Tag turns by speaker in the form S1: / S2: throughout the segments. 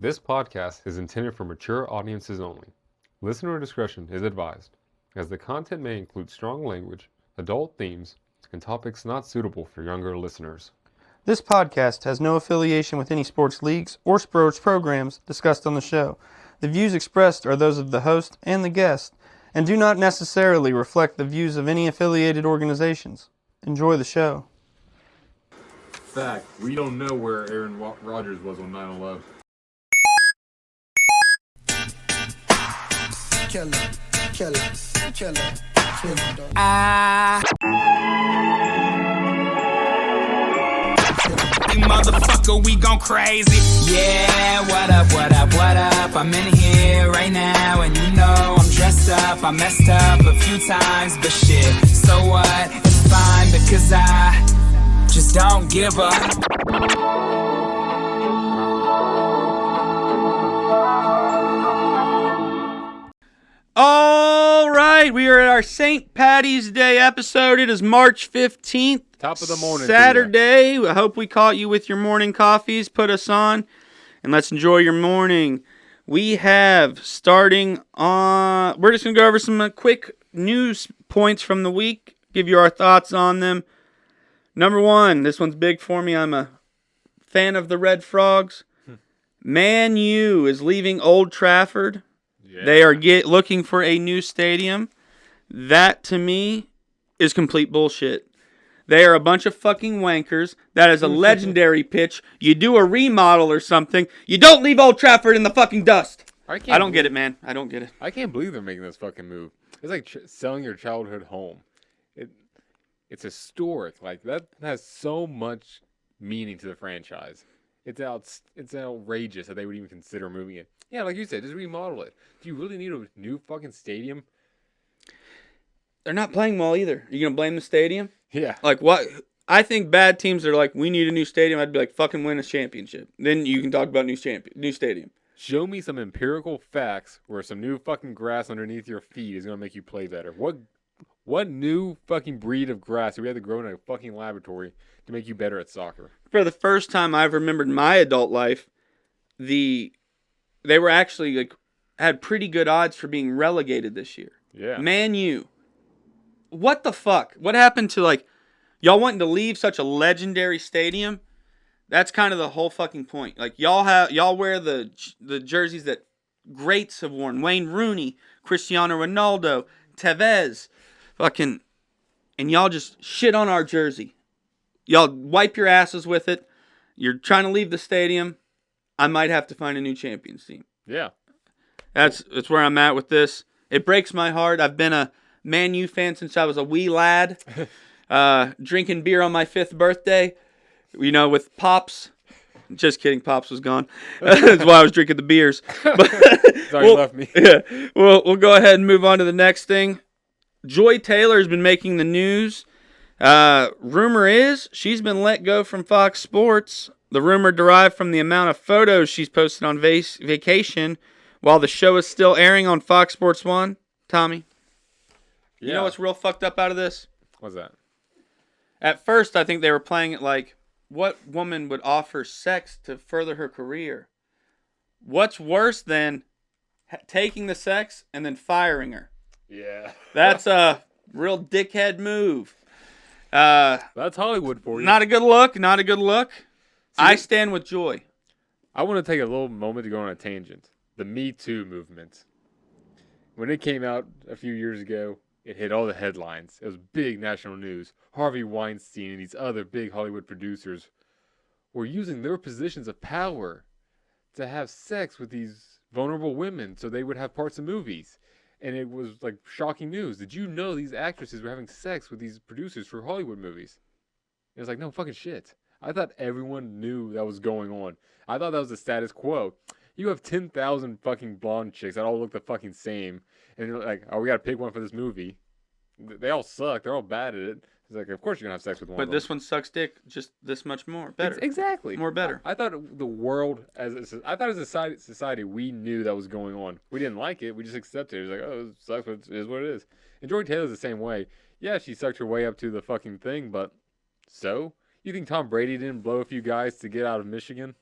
S1: This podcast is intended for mature audiences only. Listener discretion is advised, as the content may include strong language, adult themes, and topics not suitable for younger listeners.
S2: This podcast has no affiliation with any sports leagues or sports programs discussed on the show. The views expressed are those of the host and the guest, and do not necessarily reflect the views of any affiliated organizations. Enjoy the show.
S3: Fact, we don't know where Aaron Rodgers was on 9/11.
S4: Motherfucker, we gone crazy. Yeah, what up, what up, what up? I'm in here right now, and you know I'm dressed up. I messed up a few times, but shit, so what? It's fine because I just don't give up.
S2: All right, we are at our St. Patty's Day episode. It is March 15th.
S1: Top of the morning.
S2: Saturday. I hope we caught you with your morning coffees. Put us on, and let's enjoy your morning. We have, starting on, we're just going to go over some quick news points from the week, give you our thoughts on them. Number one, this one's big for me. I'm a fan of the Red Frogs. Man U is leaving Old Trafford.
S1: Yeah.
S2: They are looking for a new stadium. That, to me, is complete bullshit. They are a bunch of fucking wankers. That is a legendary pitch. You do a remodel or something. You don't leave Old Trafford in the fucking dust. I don't get it, man. I don't get it.
S1: I can't believe they're making this fucking move. It's like selling your childhood home. It's historic. Like, that has so much meaning to the franchise. It's outrageous that they would even consider moving it. Yeah, like you said, just remodel it. Do you really need a new fucking stadium?
S2: They're not playing well either. Are you going to blame the stadium?
S1: Yeah.
S2: Like, what? I think bad teams are like, we need a new stadium. I'd be like, fucking win a championship. Then you can talk about new stadium.
S1: Show me some empirical facts where some new fucking grass underneath your feet is going to make you play better. What new fucking breed of grass do we have to grow in a fucking laboratory to make you better at soccer?
S2: For the first time I've remembered in my adult life, they were actually like had pretty good odds for being relegated this year.
S1: Yeah.
S2: Man U. What the fuck? What happened to, like, y'all wanting to leave such a legendary stadium? That's kind of the whole fucking point. Like, y'all wear the jerseys that greats have worn. Wayne Rooney, Cristiano Ronaldo, Tevez, fucking, and y'all just shit on our jersey. Y'all wipe your asses with it. You're trying to leave the stadium. I might have to find a new Champions team.
S1: Yeah.
S2: That's where I'm at with this. It breaks my heart. I've been a Man U fan since I was a wee lad. Drinking beer on my 5th birthday. You know, with Pops. Just kidding. Pops was gone. That's why I was drinking the beers.
S1: Sorry, you left me.
S2: Yeah. We'll go ahead and move on to the next thing. Joy Taylor has been making the news. Rumor is she's been let go from Fox Sports. The rumor derived from the amount of photos she's posted on vacation while the show is still airing on Fox Sports 1. Tommy?
S1: Yeah.
S2: You know what's real fucked up out of this?
S1: What's that?
S2: At first, I think they were playing it like, what woman would offer sex to further her career? What's worse than taking the sex and then firing her?
S1: Yeah.
S2: That's a real dickhead move.
S1: That's Hollywood for you.
S2: Not a good look. Not a good look. I stand with Joy.
S1: I want to take a little moment to go on a tangent. The Me Too movement. When it came out a few years ago, it hit all the headlines. It was big national news. Harvey Weinstein and these other big Hollywood producers were using their positions of power to have sex with these vulnerable women so they would have parts of movies. And it was like shocking news. Did you know these actresses were having sex with these producers for Hollywood movies? It was like, no fucking shit. I thought everyone knew that was going on. I thought that was the status quo. You have 10,000 fucking blonde chicks that all look the fucking same. And you're like, oh, we got to pick one for this movie. They all suck. They're all bad at it. It's like, of course you're going to have sex with one of them.
S2: But this one sucks dick just this much more. Better.
S1: Exactly.
S2: More better.
S1: I thought the world, as a society, we knew that was going on. We didn't like it. We just accepted it. It was like, oh, it sucks, but it is what it is. And Joy Taylor's the same way. Yeah, she sucked her way up to the fucking thing, but so? You think Tom Brady didn't blow a few guys to get out of Michigan?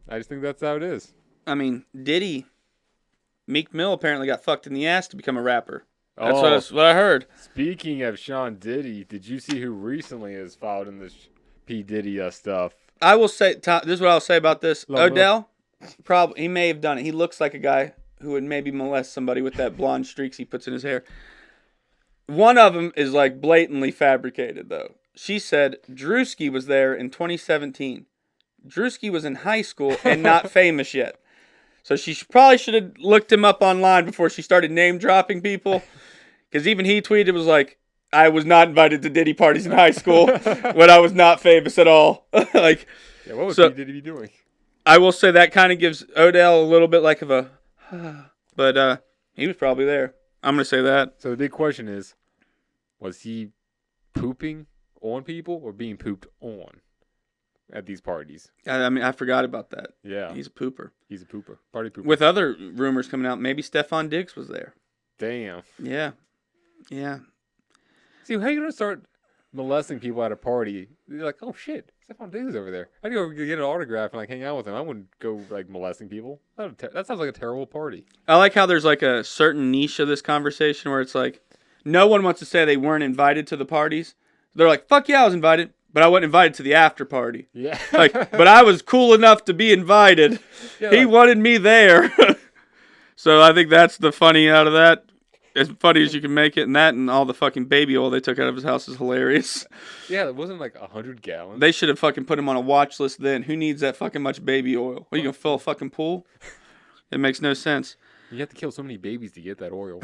S1: I just think that's how it is.
S2: I mean, Meek Mill apparently got fucked in the ass to become a rapper. That's what I heard.
S1: Speaking of Sean Diddy, did you see who recently has filed in this P. Diddy stuff?
S2: I will say, Tom, this is what I'll say about this. Odell, probably he may have done it. He looks like a guy who would maybe molest somebody with that blonde streaks he puts in his hair. One of them is like blatantly fabricated, though. She said Drewski was there in 2017. Drewski was in high school and not famous yet. So she probably should have looked him up online before she started name dropping people. Because even he tweeted, was like, I was not invited to Diddy parties in high school when I was not famous at all. Like,
S1: yeah, what was P. Diddy be doing?
S2: I will say that kind of gives Odell a little bit like of a, but he was probably there. I'm going to say that.
S1: So the big question is, was he pooping on people or being pooped on at these parties?
S2: I mean, I forgot about that.
S1: Yeah.
S2: He's a pooper.
S1: He's a pooper. Party pooper.
S2: With other rumors coming out, maybe Stephon Diggs was there.
S1: Damn.
S2: Yeah. Yeah.
S1: See, how are you going to start molesting people at a party? You're like, oh shit, Stephon Diggs is over there. I'd go get an autograph and like hang out with him. I wouldn't go like molesting people. That sounds like a terrible party.
S2: I like how there's like a certain niche of this conversation where it's like, no one wants to say they weren't invited to the parties. They're like, fuck yeah, I was invited, but I wasn't invited to the after party.
S1: Yeah.
S2: Like, but I was cool enough to be invited. Yeah, he wanted me there. So I think that's the funny out of that. As funny as you can make it, and that and all the fucking baby oil they took out of his house is hilarious.
S1: Yeah, it wasn't like 100 gallons.
S2: They should have fucking put him on a watch list then. Who needs that fucking much baby oil? What, are you going to fill a fucking pool? It makes no sense.
S1: You have to kill so many babies to get that oil.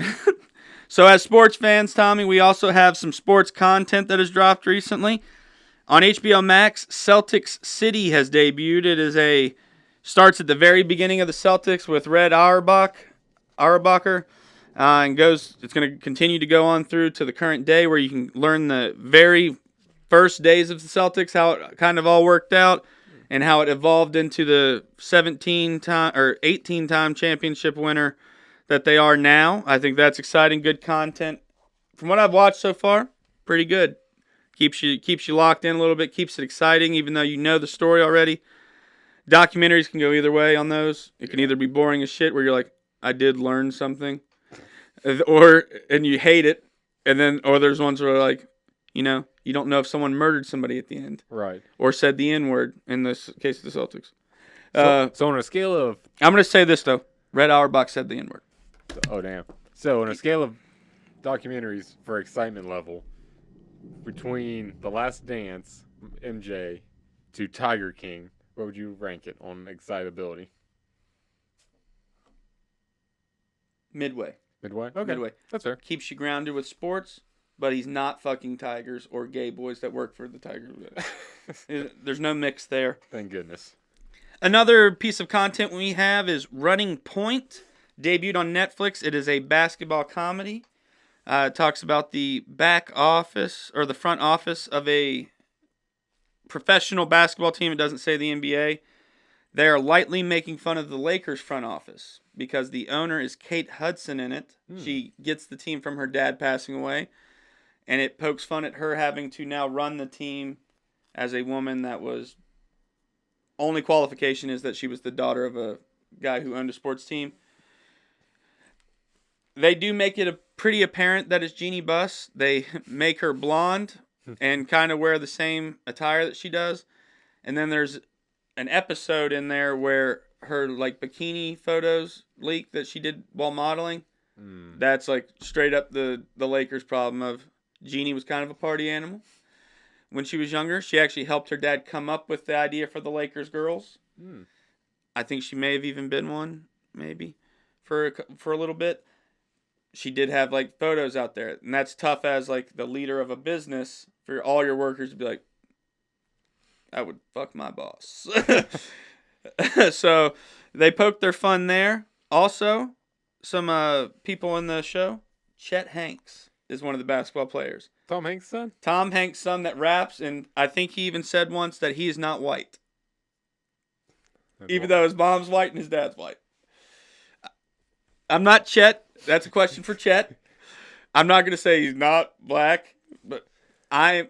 S2: So as sports fans, Tommy, we also have some sports content that has dropped recently. On HBO Max, Celtics City has debuted. It starts at the very beginning of the Celtics with Red Auerbach. And it's going to continue to go on through to the current day where you can learn the very first days of the Celtics, how it kind of all worked out, and how it evolved into the 18-time championship winner that they are now. I think that's exciting, good content. From what I've watched so far, pretty good. Keeps you locked in a little bit, keeps it exciting, even though you know the story already. Documentaries can go either way on those. It can either be boring as shit, where you're like, I did learn something. And you hate it, or there's ones where like, you don't know if someone murdered somebody at the end,
S1: right? Or
S2: said the N-word in this case of the Celtics.
S1: So on a scale of,
S2: I'm gonna say this though, Red Auerbach said the N-word.
S1: Oh damn! So on a scale of documentaries for excitement level, between The Last Dance, MJ, to Tiger King, where would you rank it on excitability?
S2: Midway.
S1: Okay.
S2: Midway.
S1: That's fair.
S2: Keeps you grounded with sports, but he's not fucking tigers or gay boys that work for the Tigers. There's no mix there.
S1: Thank goodness.
S2: Another piece of content we have is Running Point, debuted on Netflix. It is a basketball comedy. It talks about the back office or the front office of a professional basketball team. It doesn't say the NBA. They are lightly making fun of the Lakers front office because the owner is Kate Hudson in it. She gets the team from her dad passing away, and it pokes fun at her having to now run the team as a woman that was only qualification is that she was the daughter of a guy who owned a sports team. They do make it pretty apparent that it's Jeannie Buss. They make her blonde and kind of wear the same attire that she does. And then there's an episode in there where her like bikini photos leak that she did while modeling. That's like straight up the Lakers problem of Jeannie was kind of a party animal when she was younger. She actually helped her dad come up with the idea for the Lakers girls. I think she may have even been one, maybe for a little bit. She did have like photos out there, and that's tough as like the leader of a business for all your workers to be like, I would fuck my boss. So they poked their fun there. Also, some people in the show. Chet Hanks is one of the basketball players.
S1: Tom Hanks' son?
S2: Tom Hanks' son that raps, and I think he even said once that he is not white. Even though his mom's white and his dad's white. I'm not Chet. That's a question for Chet. I'm not going to say he's not black, but I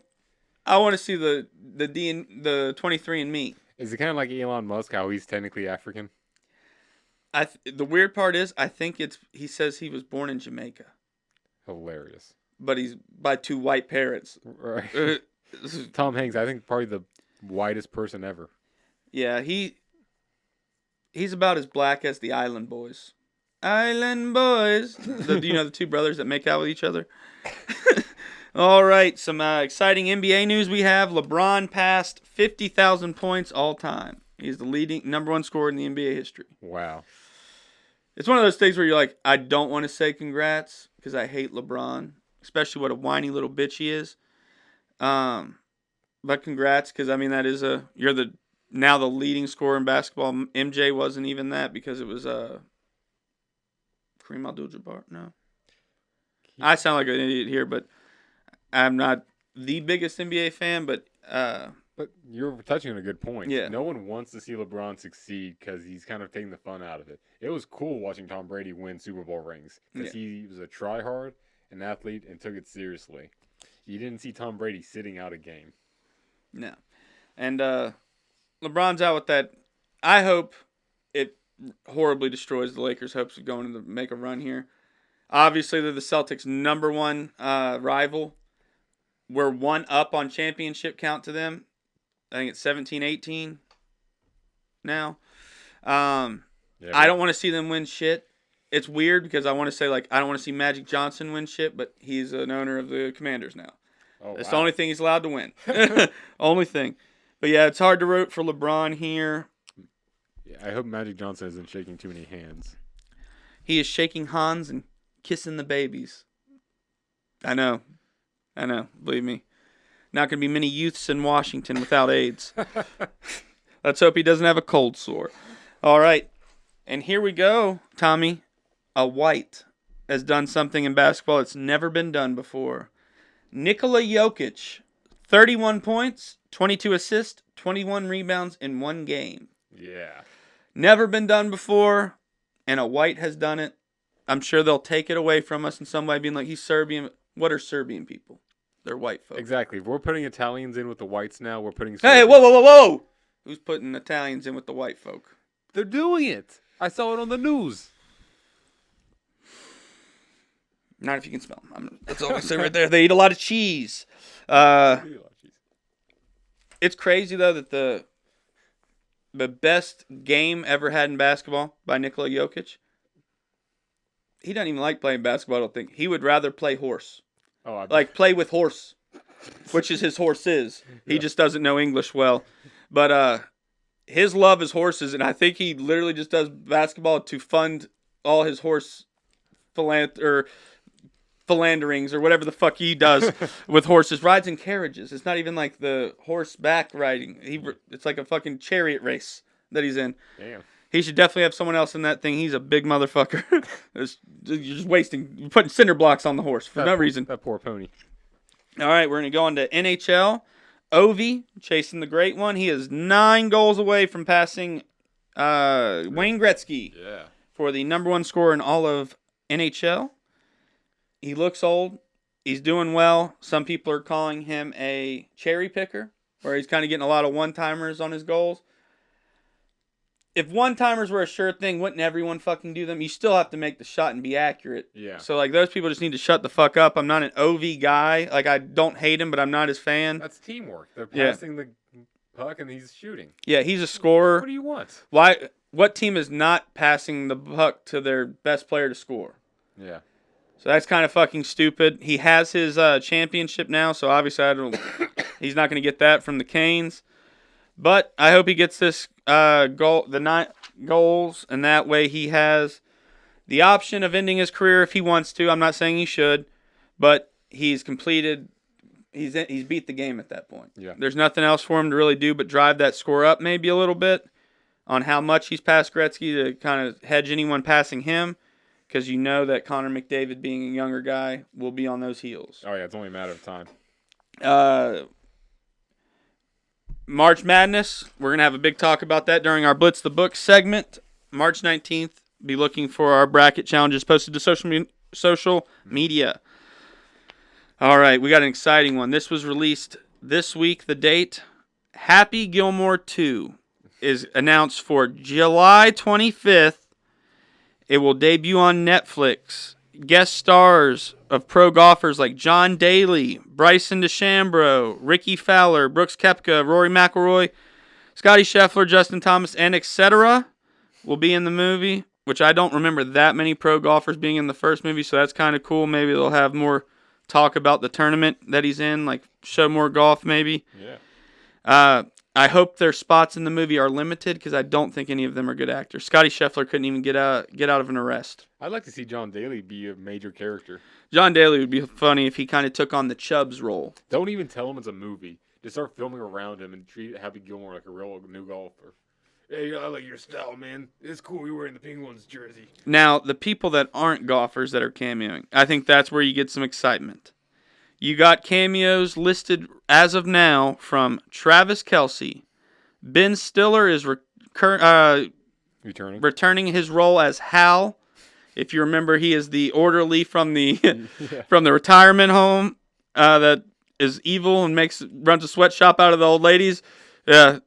S2: want to see the 23andMe.
S1: Is it kind of like Elon Musk, how he's technically African?
S2: The weird part is, I think he says he was born in Jamaica,
S1: Hilarious.
S2: but he's by 2 white parents.
S1: Right. Tom Hanks, I think probably the whitest person ever.
S2: Yeah, he's about as black as the Island Boys. Island Boys. The 2 brothers that make out with each other. All right, some exciting NBA news we have. LeBron passed 50,000 points all time. He's the leading number 1 scorer in the NBA history.
S1: Wow.
S2: It's one of those things where you're like, I don't want to say congrats because I hate LeBron, especially what a whiny little bitch he is. But congrats, because I mean you're now the leading scorer in basketball. MJ wasn't even that because it was Kareem Abdul-Jabbar. No, I sound like an idiot here, but I'm not the biggest NBA fan. But
S1: you're touching on a good point.
S2: Yeah.
S1: No one wants to see LeBron succeed because he's kind of taking the fun out of it. It was cool watching Tom Brady win Super Bowl rings because he was a try-hard, an athlete, and took it seriously. You didn't see Tom Brady sitting out a game.
S2: No. And LeBron's out with that. I hope it horribly destroys the Lakers' hopes of going to make a run here. Obviously, they're the Celtics' number 1 rival. We're 1 up on championship count to them. I think it's 17-18 now. I don't want to see them win shit. It's weird because I want to say, I don't want to see Magic Johnson win shit, but he's an owner of the Commanders now.
S1: Oh,
S2: That's the only thing he's allowed to win. Only thing. But yeah, it's hard to root for LeBron here.
S1: Yeah, I hope Magic Johnson isn't shaking too many hands.
S2: He is shaking hands and kissing the babies. I know. Believe me. Not going to be many youths in Washington without AIDS. Let's hope he doesn't have a cold sore. All right. And here we go, Tommy. A white has done something in basketball that's never been done before. Nikola Jokic, 31 points, 22 assists, 21 rebounds in 1 game.
S1: Yeah.
S2: Never been done before, and a white has done it. I'm sure they'll take it away from us in some way, being like, he's Serbian. What are Serbian people? They're white folks.
S1: Exactly. If we're putting Italians in with the whites now, we're putting...
S2: Hey, whoa! Who's putting Italians in with the white folk?
S1: They're doing it. I saw it on the news.
S2: Not if you can smell them. That's all I say right there. They eat a lot of cheese. It's crazy, though, that the best game ever had in basketball by Nikola Jokic, he doesn't even like playing basketball, I don't think. He would rather play horse.
S1: Oh,
S2: Play with horse, which is his horse is. He just doesn't know English well. But his love is horses, and I think he literally just does basketball to fund all his horse philanderings or whatever the fuck he does with horses. Rides in carriages. It's not even like the horseback riding. It's like a fucking chariot race that he's in.
S1: Damn.
S2: He should definitely have someone else in that thing. He's a big motherfucker. You're just wasting. You're putting cinder blocks on the horse for no reason.
S1: That poor pony.
S2: All right, we're going to go on to NHL. Ovi, chasing the great one. He is 9 goals away from passing Wayne Gretzky for the number 1 scorer in all of NHL. He looks old. He's doing well. Some people are calling him a cherry picker, where he's kind of getting a lot of one-timers on his goals. If one-timers were a sure thing, wouldn't everyone fucking do them? You still have to make the shot and be accurate.
S1: Yeah.
S2: So, those people just need to shut the fuck up. I'm not an OV guy. I don't hate him, but I'm not his fan.
S1: That's teamwork. They're passing the puck and he's shooting.
S2: Yeah, he's a scorer.
S1: What do you want?
S2: Why? What team is not passing the puck to their best player to score?
S1: Yeah.
S2: So that's kind of fucking stupid. He has his championship now, so obviously he's not going to get that from the Canes. But I hope he gets this goal, the 9 goals, and that way he has the option of ending his career if he wants to. I'm not saying he should, but he's completed. He's beat the game at that point.
S1: Yeah.
S2: There's nothing else for him to really do but drive that score up maybe a little bit on how much he's passed Gretzky to kind of hedge anyone passing him, because you know that Connor McDavid, being a younger guy, will be on those heels.
S1: Oh, yeah, it's only a matter of time.
S2: March Madness, we're going to have a big talk about that during our Blitz the Book segment. March 19th, be looking for our bracket challenges posted to social media. All right, we got an exciting one. This was released this week, the date. Happy Gilmore 2 is announced for July 25th. It will debut on Netflix. Guest stars of pro golfers like John Daly, Bryson DeChambeau, Ricky Fowler, Brooks Koepka, Rory McIlroy, Scotty Scheffler, Justin Thomas, and etc. will be in the movie, which I don't remember that many pro golfers being in the first movie, so that's kind of cool. Maybe they'll have more talk about the tournament that he's in, like show more golf maybe.
S1: Yeah.
S2: I hope their spots in the movie are limited because I don't think any of them are good actors. Scotty Scheffler couldn't even get out of an arrest.
S1: I'd like to see John Daly be a major character.
S2: John Daly would be funny if he kind of took on the Chubbs role.
S1: Don't even tell him it's a movie. Just start filming around him and treat Happy Gilmore like a real new golfer. Hey, I like your style, man. It's cool you're wearing the Penguins jersey.
S2: Now, the people that aren't golfers that are cameoing, I think that's where you get some excitement. You got cameos listed as of now from Travis Kelce. Ben Stiller is returning his role as Hal. If you remember, he is the orderly from the from the retirement home that is evil and runs a sweatshop out of the old ladies. Yeah,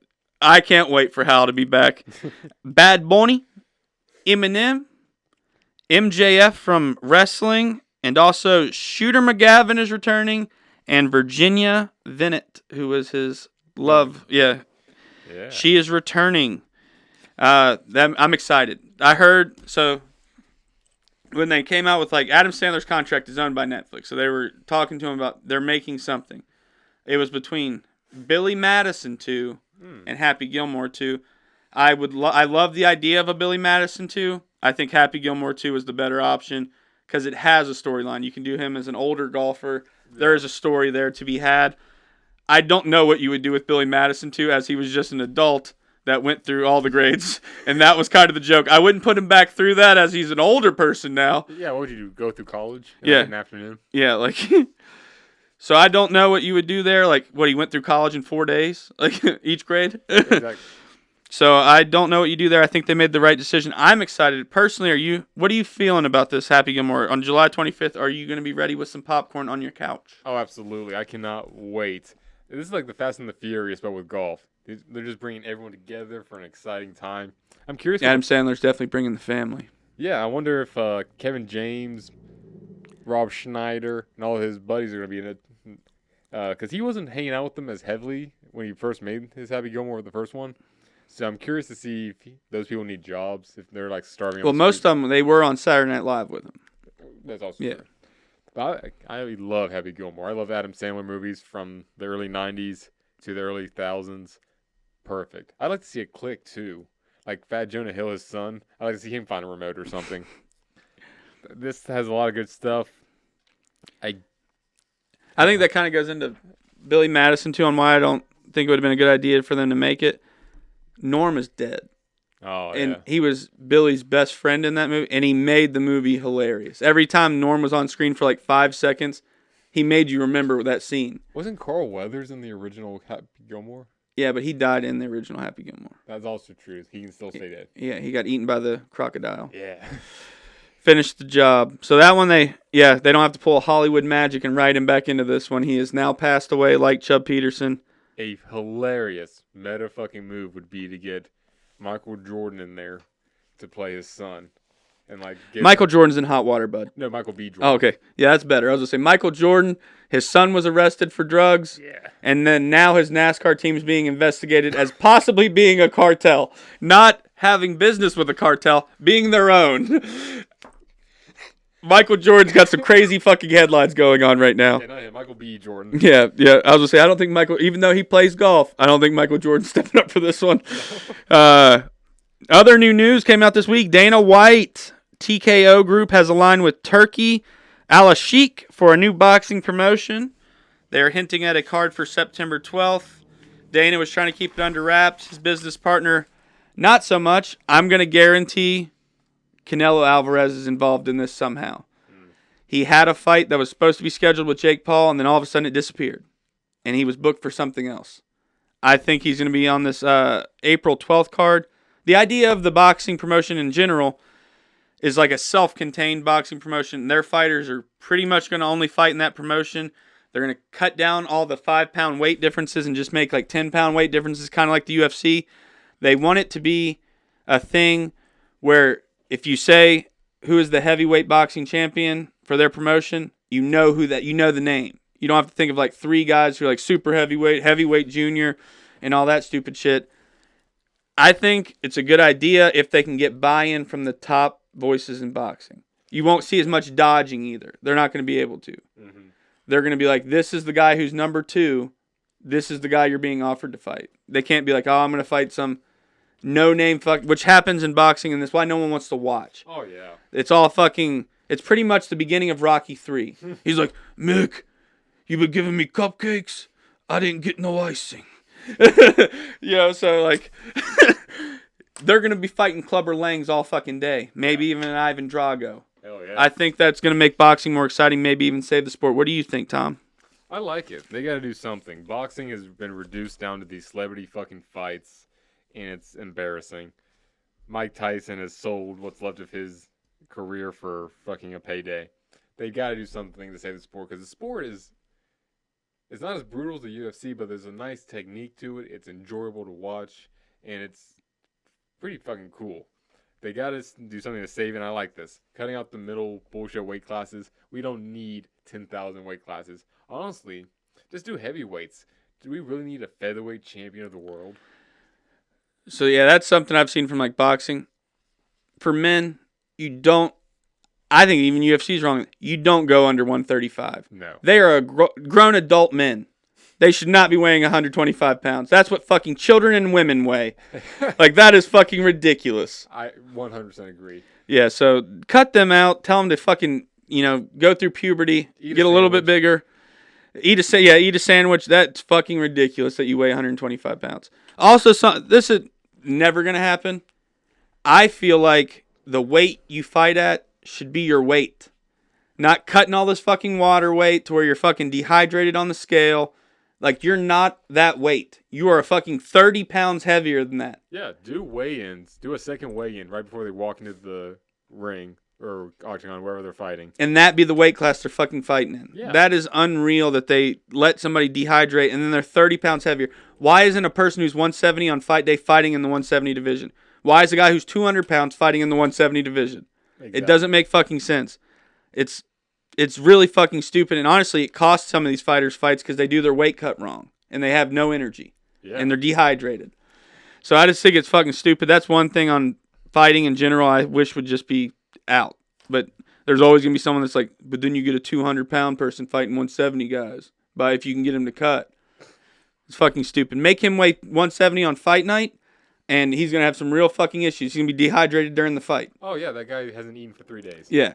S2: I can't wait for Hal to be back. Bad Bunny, Eminem, MJF from wrestling, and also Shooter McGavin is returning, and Virginia Vinet, who was his love. Yeah. She is returning. I'm excited. I heard, so when they came out with, like, Adam Sandler's contract is owned by Netflix, so they were talking to him about they're making something. It was between Billy Madison 2 and Happy Gilmore 2. I love the idea of a Billy Madison 2. I think Happy Gilmore 2 is the better option because it has a storyline. You can do him as an older golfer. Yeah. There is a story there to be had. I don't know what you would do with Billy Madison 2 as he was just an adult that went through all the grades, and that was kind of the joke. I wouldn't put him back through that as he's an older person now.
S1: Yeah, what would you do? Go through college in
S2: like
S1: an afternoon?
S2: Yeah, like... So I don't know what you would do there. Like, what, he went through college in 4 days? Like, each grade?
S1: Exactly.
S2: So I don't know what you do there. I think they made the right decision. I'm excited. Personally, what are you feeling about this Happy Gilmore? On July 25th, are you going to be ready with some popcorn on your couch?
S1: Oh, absolutely. I cannot wait. This is like the Fast and the Furious, but with golf. They're just bringing everyone together for an exciting time. I'm curious.
S2: Adam Sandler's definitely bringing the family.
S1: Yeah, I wonder if Kevin James, Rob Schneider, and all his buddies are going to be in it. Because he wasn't hanging out with them as heavily when he first made his Happy Gilmore, the first one. So I'm curious to see if those people need jobs, if they're like starving.
S2: Well, most of them, they were on Saturday Night Live with him.
S1: That's also true. But I love Happy Gilmore. I love Adam Sandler movies from the early 90s to the early 2000s. Perfect. I'd like to see a Click, too. Like Fat Jonah Hill, his son. I'd like to see him find a remote or something. This has a lot of good stuff.
S2: I think that kind of goes into Billy Madison, too, on why I don't think it would have been a good idea for them to make it. Norm is dead.
S1: Oh, yeah.
S2: And he was Billy's best friend in that movie, and he made the movie hilarious. Every time Norm was on screen for like 5 seconds, he made you remember that scene.
S1: Wasn't Carl Weathers in the original Happy Gilmore?
S2: Yeah, but he died in the original Happy Gilmore.
S1: That's also true. He can still stay dead.
S2: Yeah, he got eaten by the crocodile.
S1: Yeah.
S2: Finished the job. So that one, they don't have to pull Hollywood magic and write him back into this one. He has now passed away like Chubb Peterson.
S1: A hilarious meta-fucking move would be to get Michael Jordan in there to play his son. And like
S2: Michael Jordan's in hot water, bud.
S1: No, Michael B. Jordan.
S2: Oh, okay. Yeah, that's better. I was going to say Michael Jordan, his son was arrested for drugs.
S1: Yeah.
S2: And then now his NASCAR team's being investigated as possibly being a cartel. Not having business with a cartel, being their own. Michael Jordan's got some crazy fucking headlines going on right now.
S1: Yeah, not him, Michael B. Jordan.
S2: Yeah. I was going to say, I don't think Michael, even though he plays golf, I don't think Michael Jordan's stepping up for this one. Other new news came out this week. Dana White, TKO Group, has aligned with Turkey Al-Sheikh for a new boxing promotion. They're hinting at a card for September 12th. Dana was trying to keep it under wraps. His business partner, not so much. I'm going to guarantee Canelo Alvarez is involved in this somehow. He had a fight that was supposed to be scheduled with Jake Paul, and then all of a sudden it disappeared. And he was booked for something else. I think he's going to be on this April 12th card. The idea of the boxing promotion in general is like a self-contained boxing promotion. Their fighters are pretty much going to only fight in that promotion. They're going to cut down all the 5-pound weight differences and just make like 10-pound weight differences, kind of like the UFC. They want it to be a thing where if you say who is the heavyweight boxing champion for their promotion, you know the name. You don't have to think of like 3 guys who are like super heavyweight, heavyweight junior, and all that stupid shit. I think it's a good idea if they can get buy-in from the top voices in boxing. You won't see as much dodging either. They're not going to be able to. Mm-hmm. They're going to be like, this is the guy who's number 2. This is the guy you're being offered to fight. They can't be like, oh, I'm going to fight some no-name fuck, which happens in boxing, and that's why no one wants to watch.
S1: Oh, yeah.
S2: It's all fucking, it's pretty much the beginning of Rocky 3. He's like, Mick, you been giving me cupcakes? I didn't get no icing. So like, they're going to be fighting Clubber Langs all fucking day. Maybe even an Ivan Drago.
S1: Hell yeah.
S2: I think that's going to make boxing more exciting, maybe even save the sport. What do you think, Tom?
S1: I like it. They got to do something. Boxing has been reduced down to these celebrity fucking fights, and it's embarrassing. Mike Tyson has sold what's left of his career for fucking a payday. They got to do something to save the sport, because the sport is, it's not as brutal as the UFC, but there's a nice technique to it. It's enjoyable to watch, and it's pretty fucking cool. They got to do something to save it, and I like this. Cutting out the middle bullshit weight classes. We don't need 10,000 weight classes. Honestly, just do heavyweights. Do we really need a featherweight champion of the world?
S2: So, yeah, that's something I've seen from, like, boxing. For men, you don't, I think even UFC is wrong. You don't go under 135.
S1: No.
S2: They are grown adult men. They should not be weighing 125 pounds. That's what fucking children and women weigh. Like, that is fucking ridiculous.
S1: I 100% agree.
S2: Yeah, so cut them out. Tell them to fucking, go through puberty, get a little bit bigger. Eat a sandwich. That's fucking ridiculous that you weigh 125 pounds. Also, this is never going to happen. I feel like the weight you fight at should be your weight. Not cutting all this fucking water weight to where you're fucking dehydrated on the scale. Like, you're not that weight. You are a fucking 30 pounds heavier than that.
S1: Yeah, do weigh-ins. Do a second weigh-in right before they walk into the ring or octagon, wherever they're fighting.
S2: And that be the weight class they're fucking fighting in.
S1: Yeah.
S2: That is unreal that they let somebody dehydrate and then they're 30 pounds heavier. Why isn't a person who's 170 on fight day fighting in the 170 division? Why is a guy who's 200 pounds fighting in the 170 division? Exactly. It doesn't make fucking sense. It's really fucking stupid, and honestly, it costs some of these fighters fights because they do their weight cut wrong, and they have no energy, and they're dehydrated. So I just think it's fucking stupid. That's one thing on fighting in general I wish would just be out. But there's always going to be someone that's like, but then you get a 200-pound person fighting 170 guys, but if you can get him to cut. It's fucking stupid. Make him weigh 170 on fight night, and he's going to have some real fucking issues. He's going to be dehydrated during the fight.
S1: Oh, yeah, that guy hasn't eaten for 3 days.
S2: Yeah.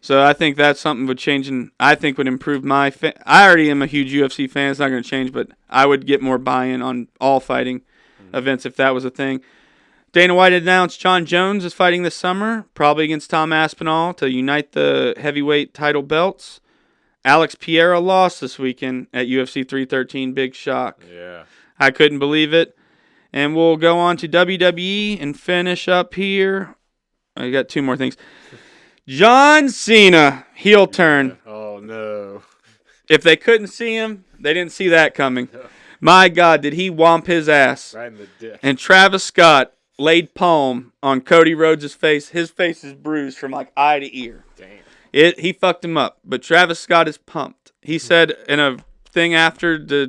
S2: So I think that's something would change, and I think would improve my I already am a huge UFC fan. It's not going to change, but I would get more buy-in on all fighting events if that was a thing. Dana White announced John Jones is fighting this summer, probably against Tom Aspinall, to unite the heavyweight title belts. Alex Pereira lost this weekend at UFC 313. Big shock.
S1: Yeah.
S2: I couldn't believe it. And we'll go on to WWE and finish up here. I got 2 more things. John Cena, heel turn.
S1: Oh, no.
S2: If they couldn't see him, they didn't see that coming. My God, did he whomp his ass.
S1: Right in the dick.
S2: And Travis Scott laid palm on Cody Rhodes' face. His face is bruised from like eye to ear.
S1: Damn.
S2: He fucked him up. But Travis Scott is pumped. He said in a thing after the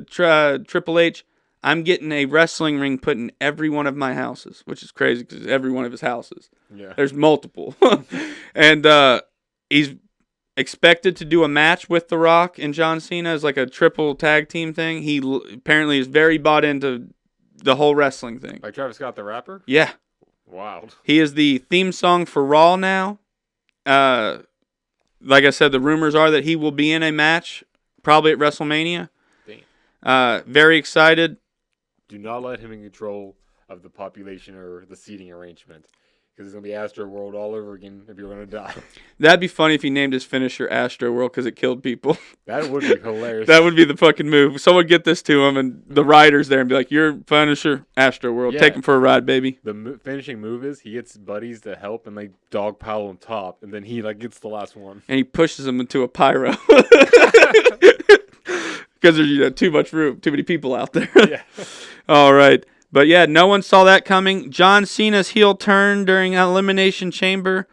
S2: Triple H, I'm getting a wrestling ring put in every one of my houses, which is crazy because every one of his houses.
S1: Yeah.
S2: There's multiple. And he's expected to do a match with The Rock and John Cena as like a triple tag team thing. He apparently is very bought into the whole wrestling thing.
S1: Like Travis Scott the rapper?
S2: Yeah.
S1: Wild.
S2: He is the theme song for Raw now. Like I said, the rumors are that he will be in a match, probably at WrestleMania.
S1: Damn.
S2: Very excited.
S1: Do not let him in control of the population or the seating arrangement. Because it's going to be Astro World all over again if you're going to die.
S2: That'd be funny if he named his finisher Astro World because it killed people.
S1: That would be hilarious.
S2: That would be the fucking move. Someone get this to him and the riders there and be like, your finisher, Astro World.
S1: Yeah.
S2: Take him for a ride, baby.
S1: The finishing move is he gets buddies to help and they dog pile on top. And then he gets the last one.
S2: And he pushes them into a pyro. Because there's too much room, too many people out there.
S1: Yeah.
S2: All right. But yeah, no one saw that coming. John Cena's heel turn during Elimination Chamber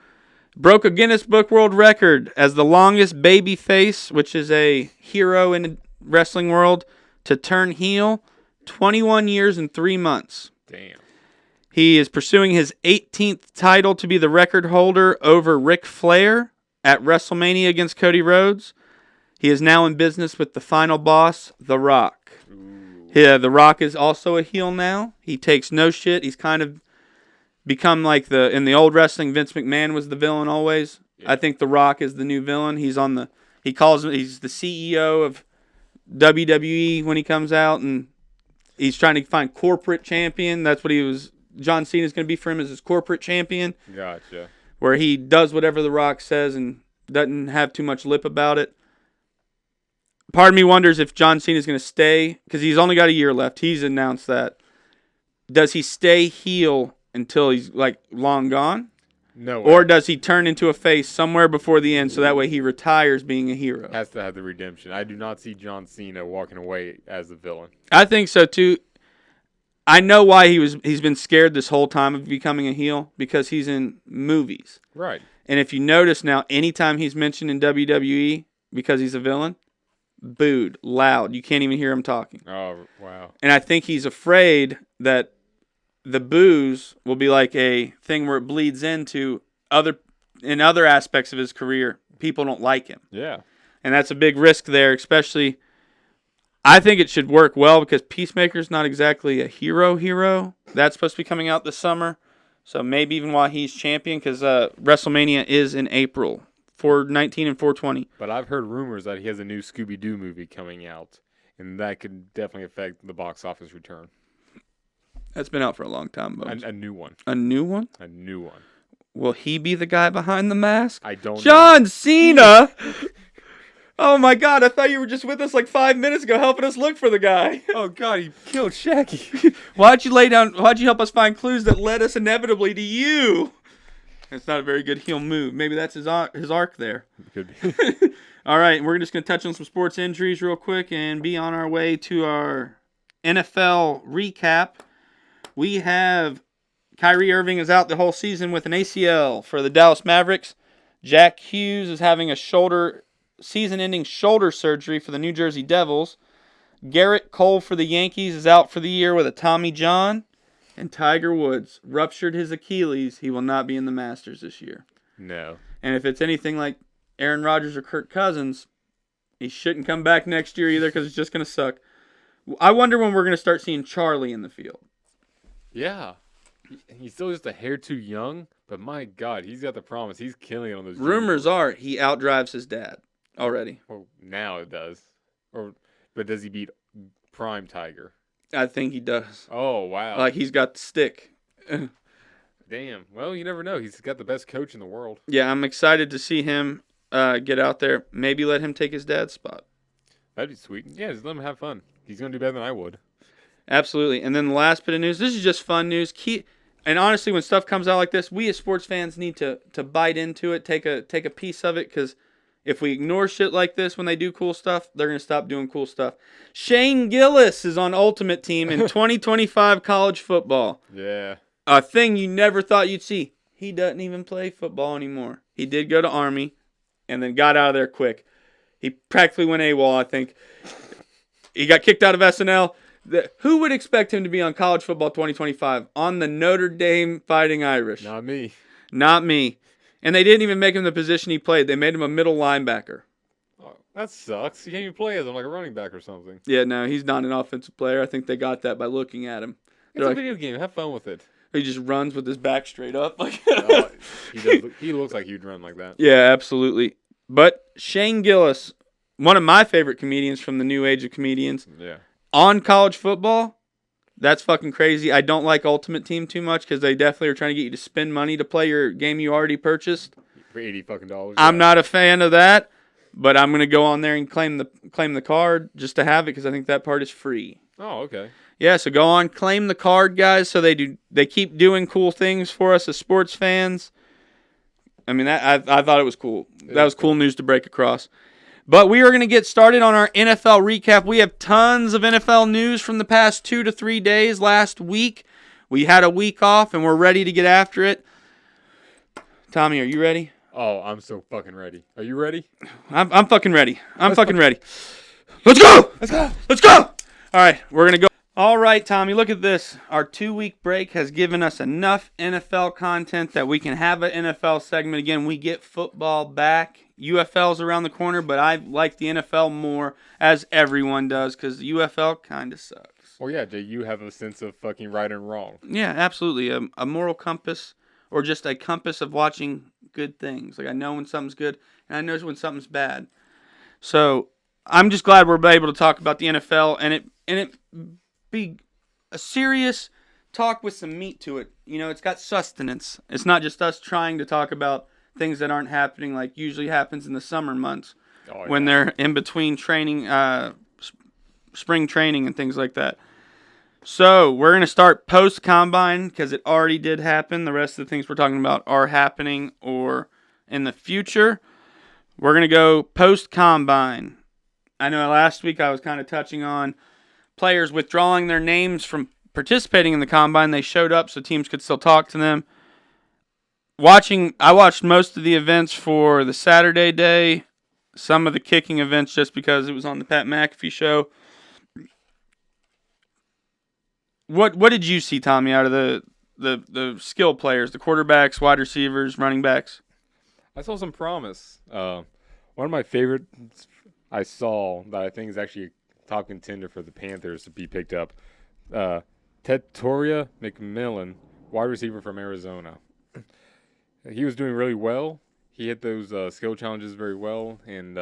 S2: broke a Guinness Book World Record as the longest baby face, which is a hero in the wrestling world, to turn heel. 21 years and 3 months.
S1: Damn.
S2: He is pursuing his 18th title to be the record holder over Ric Flair at WrestleMania against Cody Rhodes. He is now in business with the final boss, The Rock. Yeah, The Rock is also a heel now. He takes no shit. He's kind of become like in the old wrestling, Vince McMahon was the villain always. Yeah. I think The Rock is the new villain. He's the CEO of WWE when he comes out, and he's trying to find corporate champion. That's what John Cena is going to be for him as his corporate champion.
S1: Gotcha. Where
S2: he does whatever The Rock says and doesn't have too much lip about it. Part of me wonders if John Cena is going to stay, because he's only got a year left. He's announced that. Does he stay heel until he's like long gone?
S1: No way.
S2: Or does he turn into a face somewhere before the end so that way he retires being a hero?
S1: Has to have the redemption. I do not see John Cena walking away as the villain.
S2: I think so too. I know why he's been scared this whole time of becoming a heel, because he's in movies.
S1: Right.
S2: And if you notice now, anytime he's mentioned in WWE because he's a villain, booed, loud. You can't even hear him talking.
S1: Oh, wow.
S2: And I think he's afraid that the boos will be like a thing where it bleeds into other aspects of his career. People don't like him.
S1: Yeah.
S2: And that's a big risk there, especially. I think it should work well because Peacemaker's not exactly a hero. That's supposed to be coming out this summer. So maybe even while he's champion, because WrestleMania is in April. 419 and 420.
S1: But I've heard rumors that he has a new Scooby-Doo movie coming out, and that could definitely affect the box office return.
S2: That's been out for a long time, Bones.
S1: A new one.
S2: A new one?
S1: A new one.
S2: Will he be the guy behind the mask?
S1: I don't know.
S2: John Cena! Oh my God, I thought you were just with us like 5 minutes ago helping us look for the guy.
S1: Oh God, he killed Shaggy.
S2: Why'd you help us find clues that led us inevitably to you? It's not a very good heel move. Maybe that's his arc there.
S1: Could be.
S2: All right, we're just going to touch on some sports injuries real quick and be on our way to our NFL recap. We have Kyrie Irving is out the whole season with an ACL for the Dallas Mavericks. Jack Hughes is having a season-ending shoulder surgery for the New Jersey Devils. Garrett Cole for the Yankees is out for the year with a Tommy John. And Tiger Woods ruptured his Achilles. He will not be in the Masters this year.
S1: No.
S2: And if it's anything like Aaron Rodgers or Kirk Cousins, he shouldn't come back next year either because it's just going to suck. I wonder when we're going to start seeing Charlie in the field.
S1: Yeah. He's still just a hair too young, but my God, he's got the promise. He's killing it on those.
S2: Rumors are he outdrives his dad already.
S1: Well, now it does. But does he beat prime Tiger?
S2: I think he does.
S1: Oh, wow.
S2: Like, he's got the stick.
S1: Damn. Well, you never know. He's got the best coach in the world.
S2: Yeah, I'm excited to see him get out there. Maybe let him take his dad's spot.
S1: That'd be sweet. Yeah, just let him have fun. He's going to do better than I would.
S2: Absolutely. And then the last bit of news. This is just fun news. And honestly, when stuff comes out like this, we as sports fans need to bite into it, take a piece of it, because if we ignore shit like this when they do cool stuff, they're going to stop doing cool stuff. Shane Gillis is on Ultimate Team in 2025 college football.
S1: Yeah.
S2: A thing you never thought you'd see. He doesn't even play football anymore. He did go to Army and then got out of there quick. He practically went AWOL, I think. He got kicked out of SNL. Who would expect him to be on college football 2025? On the Notre Dame Fighting Irish.
S1: Not me.
S2: Not me. And they didn't even make him the position he played. They made him a middle linebacker.
S1: Oh, that sucks. You can't even play as him like a running back or something.
S2: Yeah, no, he's not an offensive player. I think they got that by looking at him.
S1: It's a video game. Have fun with it.
S2: He just runs with his back straight up.
S1: He looks like he'd run like that.
S2: Yeah, absolutely. But Shane Gillis, one of my favorite comedians from the new age of comedians.
S1: Yeah.
S2: On college football, that's fucking crazy. I don't like Ultimate Team too much because they definitely are trying to get you to spend money to play your game you already purchased.
S1: For $80 fucking.
S2: I'm not a fan of that, but I'm gonna go on there and claim the card just to have it because I think that part is free.
S1: Oh, okay.
S2: Yeah, so go on, claim the card, guys. So they keep doing cool things for us as sports fans. I mean, I thought it was cool. That was cool news to break across. But we are going to get started on our NFL recap. We have tons of NFL news from the past 2 to 3 days last week. We had a week off, and we're ready to get after it. Tommy, are you ready?
S1: Oh, I'm so fucking ready. Are you ready?
S2: I'm fucking ready. I'm fucking ready. Let's go! Let's go! Let's go! All right, we're going to go. All right, Tommy, look at this. Our 2-week break has given us enough NFL content that we can have an NFL segment again. We get football back. UFL's around the corner, but I like the NFL more, as everyone does, because the UFL kind of sucks.
S1: Well, yeah, Jay, you have a sense of fucking right and wrong.
S2: Yeah, absolutely. A moral compass, or just a compass of watching good things. Like, I know when something's good, and I know when something's bad. So I'm just glad we're able to talk about the NFL, and it be a serious talk with some meat to it. You know, it's got sustenance. It's not just us trying to talk about things that aren't happening like usually happens in the summer months when they're in between training, spring training and things like that. So we're going to start post-combine because it already did happen. The rest of the things we're talking about are happening or in the future. We're going to go post-combine. I know last week I was kind of touching on players withdrawing their names from participating in the combine. They showed up so teams could still talk to them. I watched most of the events for the Saturday day, some of the kicking events just because it was on the Pat McAfee show. What did you see, Tommy, out of the skill players, the quarterbacks, wide receivers, running backs?
S1: I saw some promise. One of my favorites I saw that I think is actually a top contender for the Panthers to be picked up. Tetoria McMillan, wide receiver from Arizona. He was doing really well. He hit those skill challenges very well. And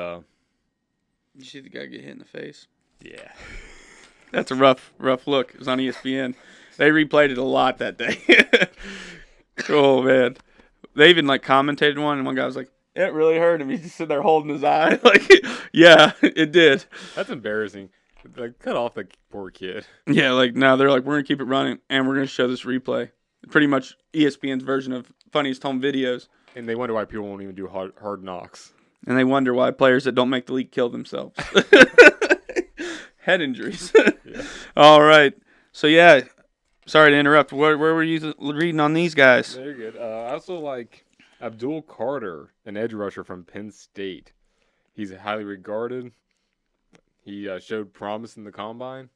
S2: you see the guy get hit in the face?
S1: Yeah.
S2: That's a rough look. It was on ESPN. They replayed it a lot that day. Oh, man. They even, commentated one, and one guy was like, it really hurt him. He's just sitting there holding his eye. Yeah, it did.
S1: That's embarrassing. Cut off the poor kid.
S2: Yeah, no, they're like, we're going to keep it running, and we're going to show this replay. Pretty much ESPN's version of funniest home videos.
S1: And they wonder why people won't even do hard knocks.
S2: And they wonder why players that don't make the league kill themselves. Head injuries.
S1: Yeah.
S2: All right. So, yeah, sorry to interrupt. Where were you reading on these guys?
S1: Very good. I also like Abdul Carter, an edge rusher from Penn State. He's highly regarded. He showed promise in the combine.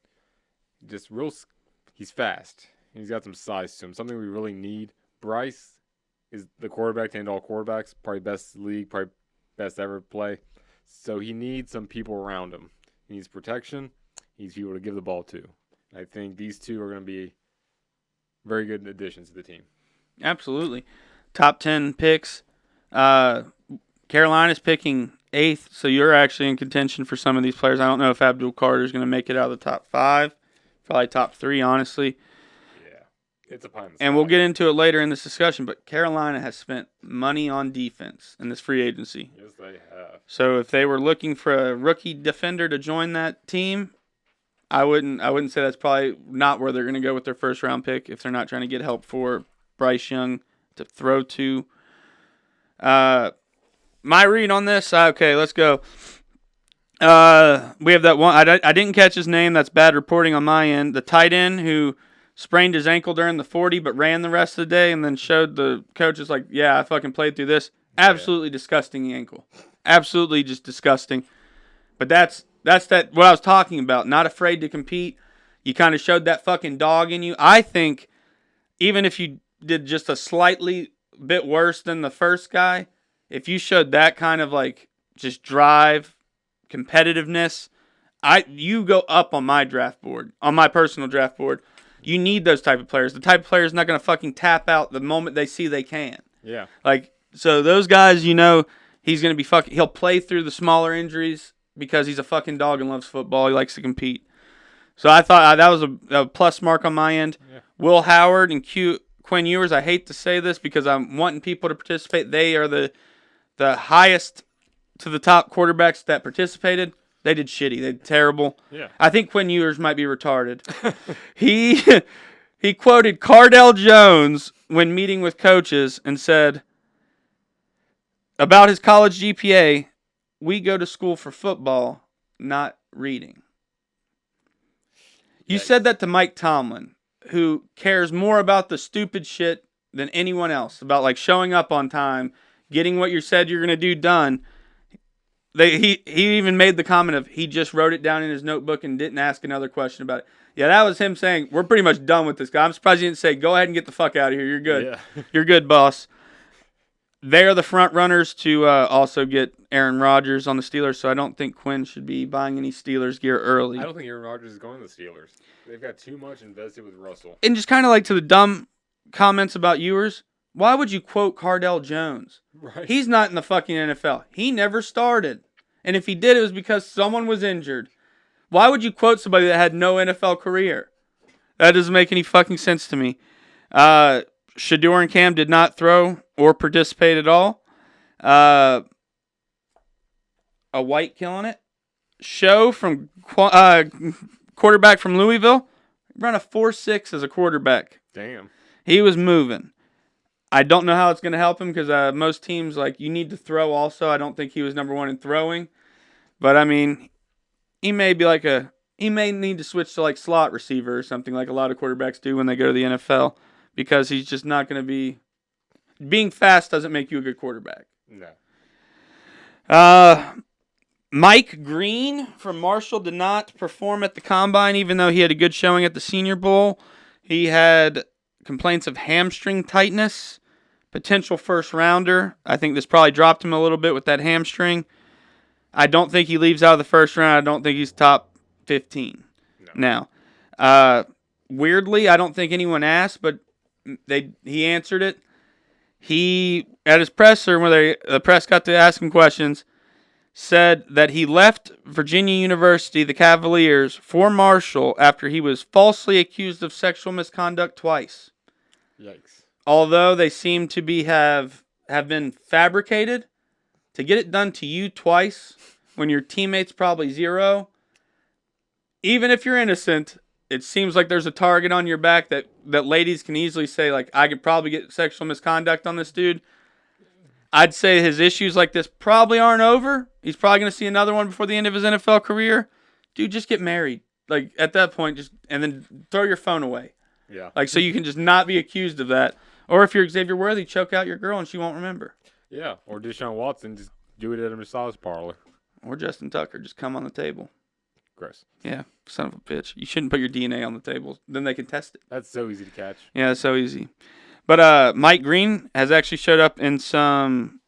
S1: He's fast. He's got some size to him, something we really need. Bryce is the quarterback to end all quarterbacks, probably best league, probably best ever play. So he needs some people around him. He needs protection. He needs people to give the ball to. I think these two are going to be very good additions to the team.
S2: Absolutely. Top 10 picks. Carolina's picking 8th, so you're actually in contention for some of these players. I don't know if Abdul Carter is going to make it out of the top 5. Probably top 3, honestly.
S1: It's a pie in the
S2: And
S1: sky.
S2: we'll get into it later in this discussion, but Carolina has spent money on defense in this free agency.
S1: Yes, they have.
S2: So if they were looking for a rookie defender to join that team, I wouldn't say that's probably not where they're going to go with their first round pick if they're not trying to get help for Bryce Young to throw to. My read on this, okay, let's go. We have that one. I didn't catch his name. That's bad reporting on my end. The tight end who sprained his ankle during the 40 but ran the rest of the day and then showed the coaches yeah, I fucking played through this. Absolutely disgusting ankle. Absolutely just disgusting. But that's what I was talking about. Not afraid to compete. You kind of showed that fucking dog in you. I think even if you did just a slightly bit worse than the first guy, if you showed that kind of just drive, competitiveness, you go up on my draft board, on my personal draft board. You need those type of players. The type of player is not going to fucking tap out the moment they see they can.
S1: Yeah.
S2: So those guys, he's going to be he'll play through the smaller injuries because he's a fucking dog and loves football. He likes to compete. So I thought that was a plus mark on my end. Yeah. Will Howard and Quinn Ewers, I hate to say this because I'm wanting people to participate. They are the highest to the top quarterbacks that participated. They did shitty. They did terrible.
S1: Yeah.
S2: I think Quinn Ewers might be retarded. He quoted Cardell Jones when meeting with coaches and said about his college GPA, we go to school for football, not reading. You said that to Mike Tomlin, who cares more about the stupid shit than anyone else, about like showing up on time, getting what you said you're going to do done. He even made the comment of he just wrote it down in his notebook and didn't ask another question about it. Yeah, that was him saying, we're pretty much done with this guy. I'm surprised he didn't say, go ahead and get the fuck out of here. You're good.
S1: Yeah.
S2: You're good, boss. They are the front runners to also get Aaron Rodgers on the Steelers, so I don't think Quinn should be buying any Steelers gear early.
S1: I don't think Aaron Rodgers is going to the Steelers. They've got too much invested with Russell.
S2: And just kind of like to the dumb comments about Ewers, why would you quote Cardell Jones?
S1: Right.
S2: He's not in the fucking NFL. He never started. And if he did, it was because someone was injured. Why would you quote somebody that had no NFL career? That doesn't make any fucking sense to me. Shador and Cam did not throw or participate at all. A White killing it. Show from quarterback from Louisville. Run a 4.6 as a quarterback.
S1: Damn.
S2: He was moving. I don't know how it's going to help him because most teams, like, you need to throw also. I don't think he was number one in throwing. But, I mean, he may need to switch to, like, slot receiver or something like a lot of quarterbacks do when they go to the NFL because he's just not going to be... Being fast doesn't make you a good quarterback.
S1: No.
S2: Mike Green from Marshall did not perform at the Combine, even though he had a good showing at the Senior Bowl. He had complaints of hamstring tightness, potential first rounder. I think this probably dropped him a little bit with that hamstring. I don't think he leaves out of the first round. I don't think he's top 15 now. Weirdly, I don't think anyone asked, but he answered it. He, at his presser, where the press got to ask him questions, said that he left Virginia University, the Cavaliers, for Marshall after he was falsely accused of sexual misconduct twice.
S1: Yikes.
S2: Although they seem to be have been fabricated, to get it done to you twice when your teammate's probably zero, even if you're innocent, it seems like there's a target on your back that ladies can easily say, like, I could probably get sexual misconduct on this dude. I'd say his issues like this probably aren't over. He's probably going to see another one before the end of his NFL career. Dude, just get married. Like, at that point, and then throw your phone away.
S1: Yeah.
S2: Like, so you can just not be accused of that. Or if you're Xavier Worthy, choke out your girl and she won't remember.
S1: Yeah. Or Deshaun Watson, just do it at a massage parlor.
S2: Or Justin Tucker, just come on the table.
S1: Gross.
S2: Yeah, son of a bitch. You shouldn't put your DNA on the table. Then they can test it.
S1: That's so easy to catch.
S2: Yeah, it's so easy. But Mike Green has actually showed up in some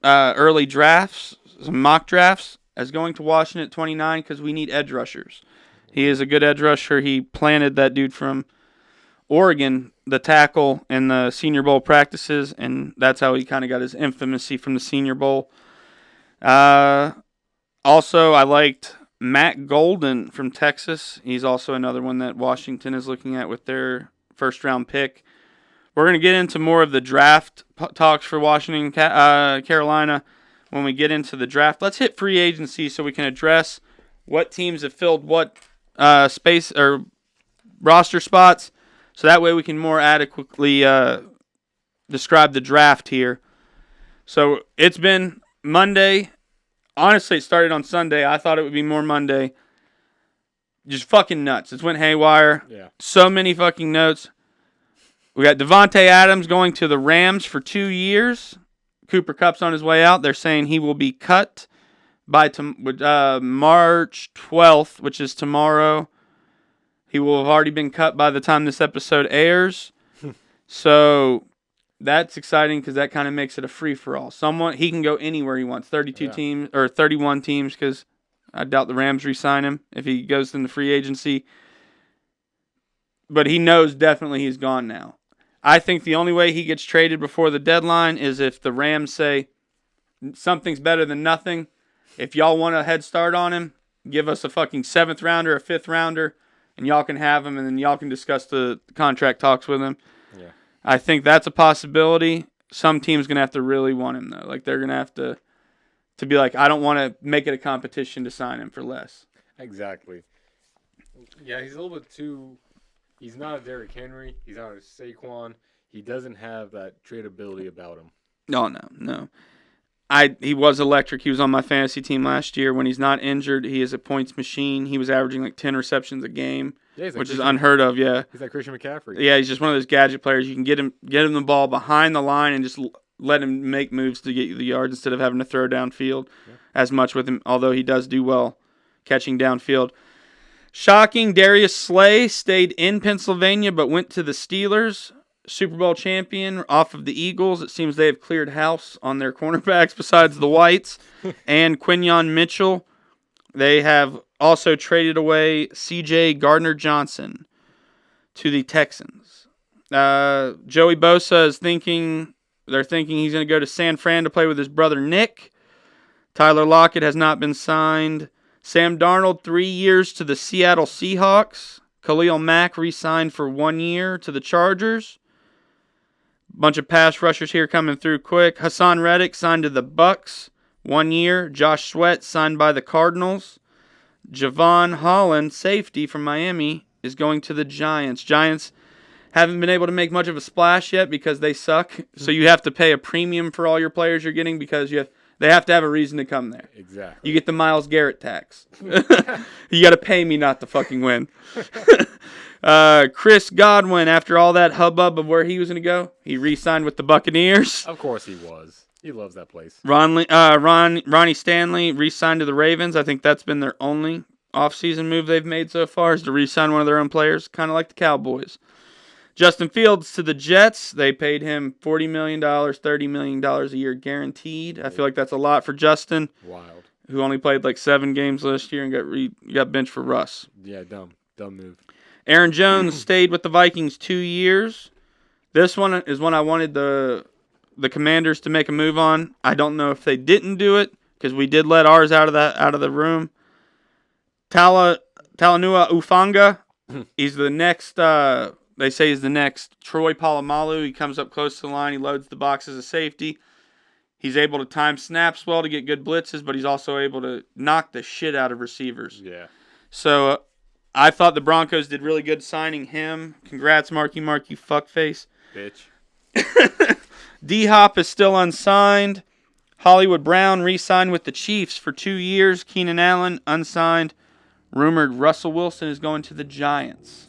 S2: early drafts, some mock drafts, as going to Washington at 29 because we need edge rushers. He is a good edge rusher. He planted that dude from Oregon, the tackle, in the Senior Bowl practices, and that's how he kind of got his infamy from the Senior Bowl. Also, I liked Matt Golden from Texas. He's also another one that Washington is looking at with their first-round pick. We're going to get into more of the draft talks for Washington, Carolina when we get into the draft. Let's hit free agency so we can address what teams have filled what space or roster spots, so that way we can more adequately describe the draft here. So it's been Monday. Honestly, it started on Sunday. I thought it would be more Monday. Just fucking nuts. It went haywire.
S1: Yeah.
S2: So many fucking notes. We got Devontae Adams going to the Rams for 2 years. Cooper Kupp's on his way out. They're saying he will be cut by March 12th, which is tomorrow. He will have already been cut by the time this episode airs. So that's exciting because that kind of makes it a free-for-all. He can go anywhere he wants. 32 teams or 31 teams because I doubt the Rams re-sign him if he goes into free agency. But he knows definitely he's gone now. I think the only way he gets traded before the deadline is if the Rams say something's better than nothing. If y'all want a head start on him, give us a fucking 7th rounder, a 5th rounder, and y'all can have him, and then y'all can discuss the contract talks with him.
S1: Yeah.
S2: I think that's a possibility. Some team's going to have to really want him, though. Like, they're going to have to be like, I don't want to make it a competition to sign him for less.
S1: Exactly. Yeah, he's a little bit too... He's not a Derrick Henry. He's not a Saquon. He doesn't have that tradability about him.
S2: No. He was electric. He was on my fantasy team last year. When he's not injured, he is a points machine. He was averaging like 10 receptions a game,
S1: Yeah,
S2: which is unheard of. Yeah,
S1: he's like Christian McCaffrey.
S2: yeah, he's just one of those gadget players. You can get him the ball behind the line and just let him make moves to get you the yards instead of having to throw downfield as much with him. Although he does do well catching downfield. Shocking, Darius Slay stayed in Pennsylvania but went to the Steelers. Super Bowl champion off of the Eagles. It seems they have cleared house on their cornerbacks besides the Whites and Quinyon Mitchell. They have also traded away C.J. Gardner-Johnson to the Texans. Joey Bosa is thinking he's going to go to San Fran to play with his brother Nick. Tyler Lockett has not been signed. Sam Darnold, 3 years to the Seattle Seahawks. Khalil Mack re-signed for 1 year to the Chargers. Bunch of pass rushers here coming through quick. Hassan Reddick signed to the Bucks, 1 year. Josh Sweat signed by the Cardinals. Javon Holland, safety from Miami, is going to the Giants. Giants haven't been able to make much of a splash yet because they suck. So you have to pay a premium for all your players you're getting because they have to have a reason to come there.
S1: Exactly.
S2: You get the Myles Garrett tax. You got to pay me not to fucking win. Chris Godwin, after all that hubbub of where he was going to go, he re-signed with the Buccaneers.
S1: Of course he was. He loves that place.
S2: Ronnie Stanley re-signed to the Ravens. I think that's been their only offseason move they've made so far is to re-sign one of their own players, kind of like the Cowboys. Justin Fields to the Jets. They paid him $40 million, $30 million a year guaranteed. I feel like that's a lot for Justin.
S1: Wild.
S2: Who only played like 7 games last year and got benched for Russ.
S1: Yeah, dumb move.
S2: Aaron Jones stayed with the Vikings 2 years. This one is one I wanted the Commanders to make a move on. I don't know if they didn't do it because we did let ours out of the room. Talanoa Ufanga, he's the next. They say he's the next Troy Polamalu. He comes up close to the line. He loads the box as a safety. He's able to time snaps well to get good blitzes, but he's also able to knock the shit out of receivers.
S1: Yeah.
S2: So I thought the Broncos did really good signing him. Congrats, Marky Mark, you fuckface.
S1: Bitch.
S2: D-Hop is still unsigned. Hollywood Brown re-signed with the Chiefs for 2 years. Keenan Allen, unsigned. Rumored Russell Wilson is going to the Giants.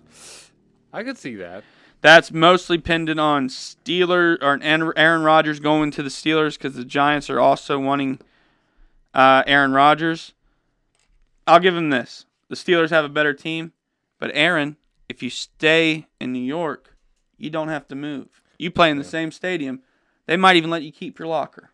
S1: I could see that.
S2: That's mostly pinned on Aaron Rodgers going to the Steelers because the Giants are also wanting Aaron Rodgers. I'll give him this. The Steelers have a better team, but Aaron, if you stay in New York, you don't have to move. You play in the same stadium. They might even let you keep your locker.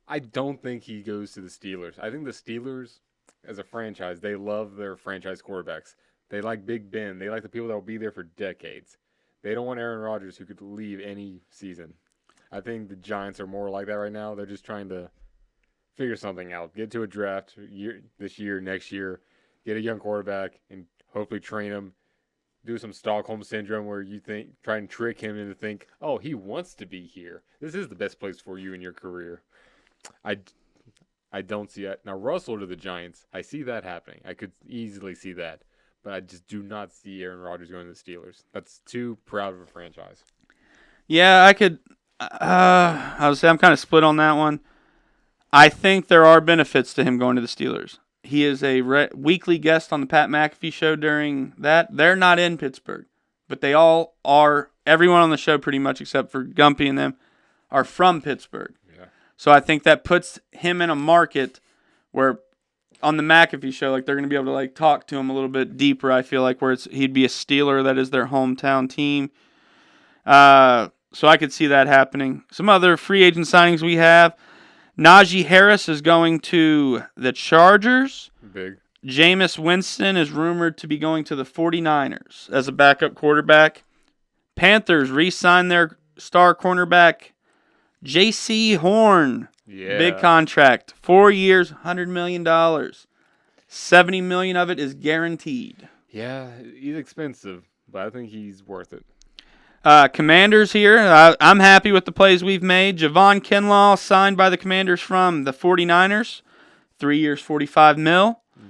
S1: I don't think he goes to the Steelers. I think the Steelers, as a franchise, they love their franchise quarterbacks. They like Big Ben. They like the people that will be there for decades. They don't want Aaron Rodgers who could leave any season. I think the Giants are more like that right now. They're just trying to figure something out. Get to a draft this year, next year. Get a young quarterback and hopefully train him. Do some Stockholm syndrome where you try and trick him into think, oh, he wants to be here. This is the best place for you in your career. I don't see that. Now, Russell to the Giants, I see that happening. I could easily see that. But I just do not see Aaron Rodgers going to the Steelers. That's too proud of a franchise.
S2: Yeah, I could. I would say I'm kind of split on that one. I think there are benefits to him going to the Steelers. He is a weekly guest on the Pat McAfee show during that. They're not in Pittsburgh, but they all are. Everyone on the show, pretty much except for Gumpy and them, are from Pittsburgh.
S1: Yeah.
S2: So I think that puts him in a market where on the McAfee show, like they're going to be able to like talk to him a little bit deeper. I feel like where he'd be a Steeler that is their hometown team. So I could see that happening. Some other free agent signings we have. Najee Harris is going to the Chargers.
S1: Big.
S2: Jameis Winston is rumored to be going to the 49ers as a backup quarterback. Panthers re-signed their star cornerback, J.C. Horn.
S1: Yeah.
S2: Big contract. 4 years, $100 million. $70 million of it is guaranteed.
S1: Yeah, he's expensive, but I think he's worth it.
S2: Commanders here. I'm happy with the plays we've made. Javon Kinlaw signed by the Commanders from the 49ers. 3 years, $45 million. Mm-hmm.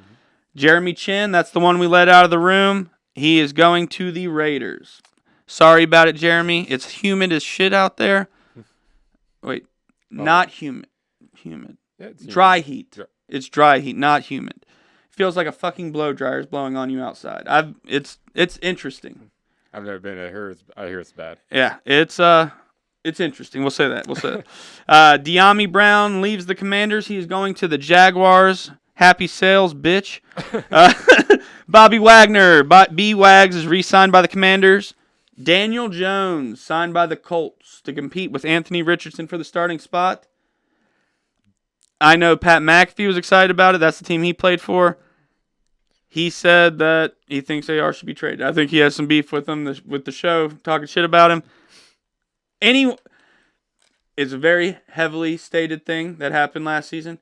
S2: Jeremy Chin, that's the one we let out of the room. He is going to the Raiders. Sorry about it, Jeremy. It's humid as shit out there. Wait. Not humid. Humid.
S1: Yeah, it's
S2: Dry
S1: humid.
S2: heat.
S1: Dry-
S2: It's dry heat, not humid. Feels like a fucking blow dryer is blowing on you outside. It's interesting.
S1: I've never been. I hear it's bad.
S2: Yeah, it's interesting. We'll say that. De'Ami Brown leaves the Commanders. He is going to the Jaguars. Happy sales, bitch. Bobby Wagner, B-Wags, is re-signed by the Commanders. Daniel Jones signed by the Colts to compete with Anthony Richardson for the starting spot. I know Pat McAfee was excited about it. That's the team he played for. He said that he thinks AR should be traded. I think he has some beef with them, with the show, talking shit about him. It's a very heavily stated thing that happened last season.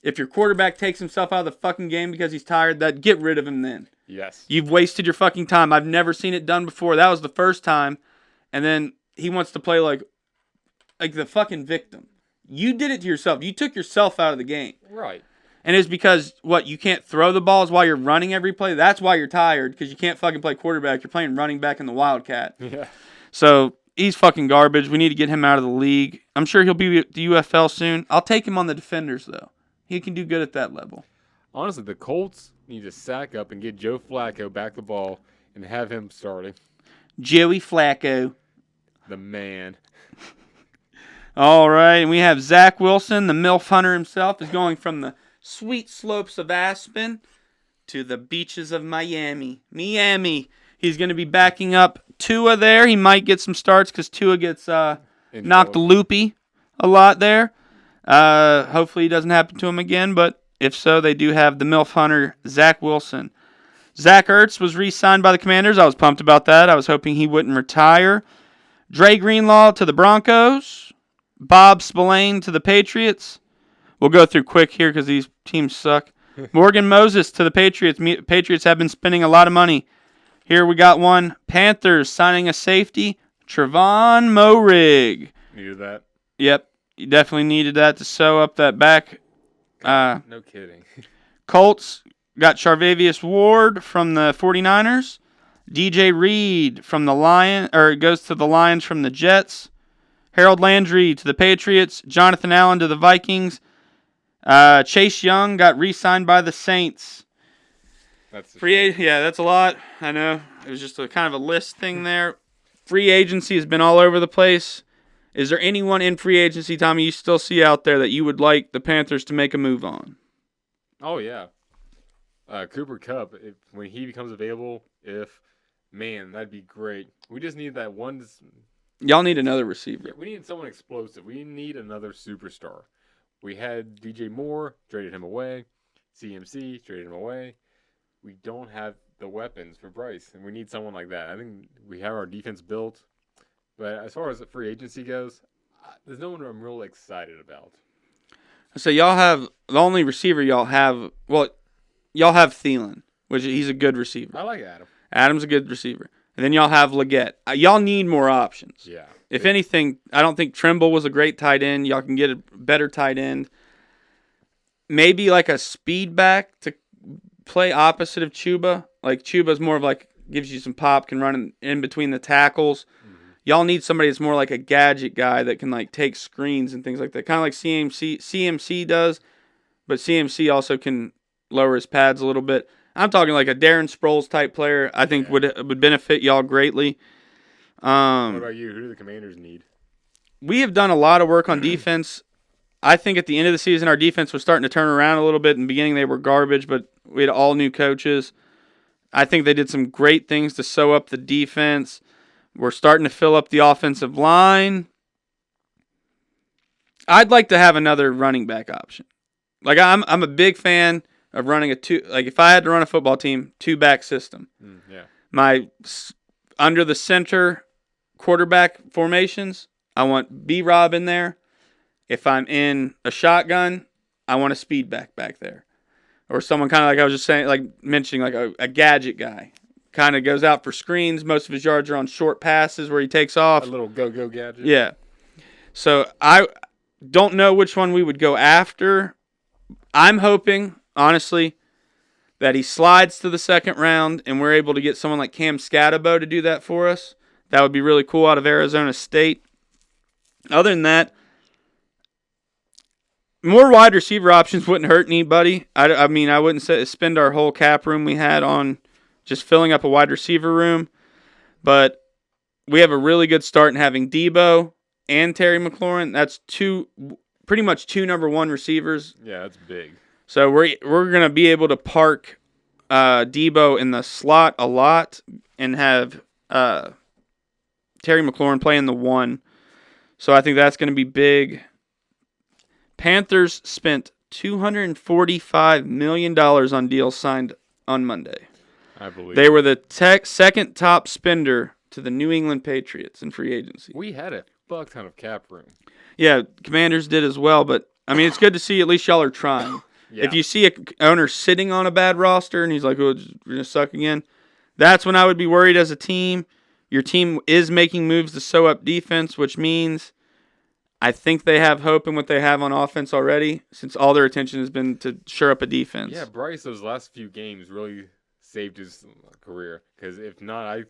S2: If your quarterback takes himself out of the fucking game because he's tired, get rid of him then.
S1: Yes.
S2: You've wasted your fucking time. I've never seen it done before. That was the first time. And then he wants to play like the fucking victim. You did it to yourself. You took yourself out of the game.
S1: Right.
S2: And it's because, you can't throw the balls while you're running every play? That's why you're tired, because you can't fucking play quarterback. You're playing running back in the Wildcat.
S1: Yeah.
S2: So, he's fucking garbage. We need to get him out of the league. I'm sure he'll be at the UFL soon. I'll take him on the defenders, though. He can do good at that level.
S1: Honestly, the Colts need to sack up and get Joe Flacco back the ball and have him starting.
S2: Joey Flacco.
S1: The man.
S2: All right, and we have Zach Wilson, the MILF hunter himself, is going from the sweet slopes of Aspen to the beaches of Miami. He's going to be backing up Tua there. He might get some starts because Tua gets knocked loopy a lot there. Hopefully it doesn't happen to him again, but if so, they do have the MILF hunter, Zach Wilson. Zach Ertz was re-signed by the Commanders. I was pumped about that. I was hoping he wouldn't retire. Dre Greenlaw to the Broncos. Bob Spillane to the Patriots. We'll go through quick here because these teams suck. Morgan Moses to the Patriots. Patriots have been spending a lot of money. Here we got one. Panthers signing a safety. Trevon Moehrig.
S1: Needed that.
S2: Yep. You definitely needed that to sew up that back.
S1: No kidding.
S2: Colts got Charvarius Ward from the 49ers. DJ Reed from the goes to the Lions from the Jets. Harold Landry to the Patriots. Jonathan Allen to the Vikings. Chase Young got re-signed by the Saints.
S1: That's
S2: that's a lot. I know. It was just a kind of a list thing there. Free agency has been all over the place. Is there anyone in free agency, Tommy, you still see out there that you would like the Panthers to make a move on?
S1: Oh, yeah. Cooper Kupp, when he becomes available, that'd be great. We just need that one.
S2: Y'all need another receiver.
S1: Yeah, we need someone explosive. We need another superstar. We had DJ Moore, traded him away. CMC, traded him away. We don't have the weapons for Bryce, and we need someone like that. I think we have our defense built. But as far as the free agency goes, there's no one I'm real excited about.
S2: So y'all have the only receiver y'all have. Well, y'all have Thielen, which he's a good receiver.
S1: I like Adam.
S2: Adam's a good receiver, and then y'all have Leggett. Y'all need more options.
S1: Yeah.
S2: If anything, I don't think Trimble was a great tight end. Y'all can get a better tight end. Maybe like a speed back to play opposite of Chuba. Like Chuba's more of gives you some pop, can run in between the tackles. Y'all need somebody that's more like a gadget guy that can take screens and things like that. Kind of like CMC does, but CMC also can lower his pads a little bit. I'm talking like a Darren Sproles type player. I think would benefit y'all greatly.
S1: What about you? Who do the Commanders need?
S2: We have done a lot of work on defense. I think at the end of the season, our defense was starting to turn around a little bit. In the beginning, they were garbage, but we had all new coaches. I think they did some great things to sew up the defense. We're starting to fill up the offensive line. I'd like to have another running back option. I'm a big fan of running if I had to run a football team, 2-back system.
S1: Yeah.
S2: My under the center quarterback formations, I want B-Rob in there. If I'm in a shotgun, I want a speed back there. Or someone kind of like I was just saying, mentioning a gadget guy. Kind of goes out for screens. Most of his yards are on short passes where he takes off.
S1: A little go-go gadget.
S2: Yeah. So I don't know which one we would go after. I'm hoping, honestly, that he slides to the second round and we're able to get someone like Cam Scatabo to do that for us. That would be really cool out of Arizona State. Other than that, more wide receiver options wouldn't hurt anybody. I mean, I wouldn't spend our whole cap room we had on just filling up a wide receiver room. But we have a really good start in having Debo and Terry McLaurin. That's pretty much two number one receivers.
S1: Yeah, that's big.
S2: So we're going to be able to park Debo in the slot a lot and have Terry McLaurin playing the 1. So I think that's going to be big. Panthers spent $245 million on deals signed on Monday.
S1: I believe.
S2: They were the second top spender to the New England Patriots in free agency.
S1: We had a fuck ton of cap room.
S2: Yeah, Commanders did as well, but I mean, it's good to see at least y'all are trying.
S1: Yeah.
S2: If you see a owner sitting on a bad roster and he's like, "Oh, we're gonna suck again," that's when I would be worried as a team. Your team is making moves to sew up defense, which means I think they have hope in what they have on offense already, since all their attention has been to shore up a defense.
S1: Yeah, Bryce, those last few games really saved his career. Because if not, I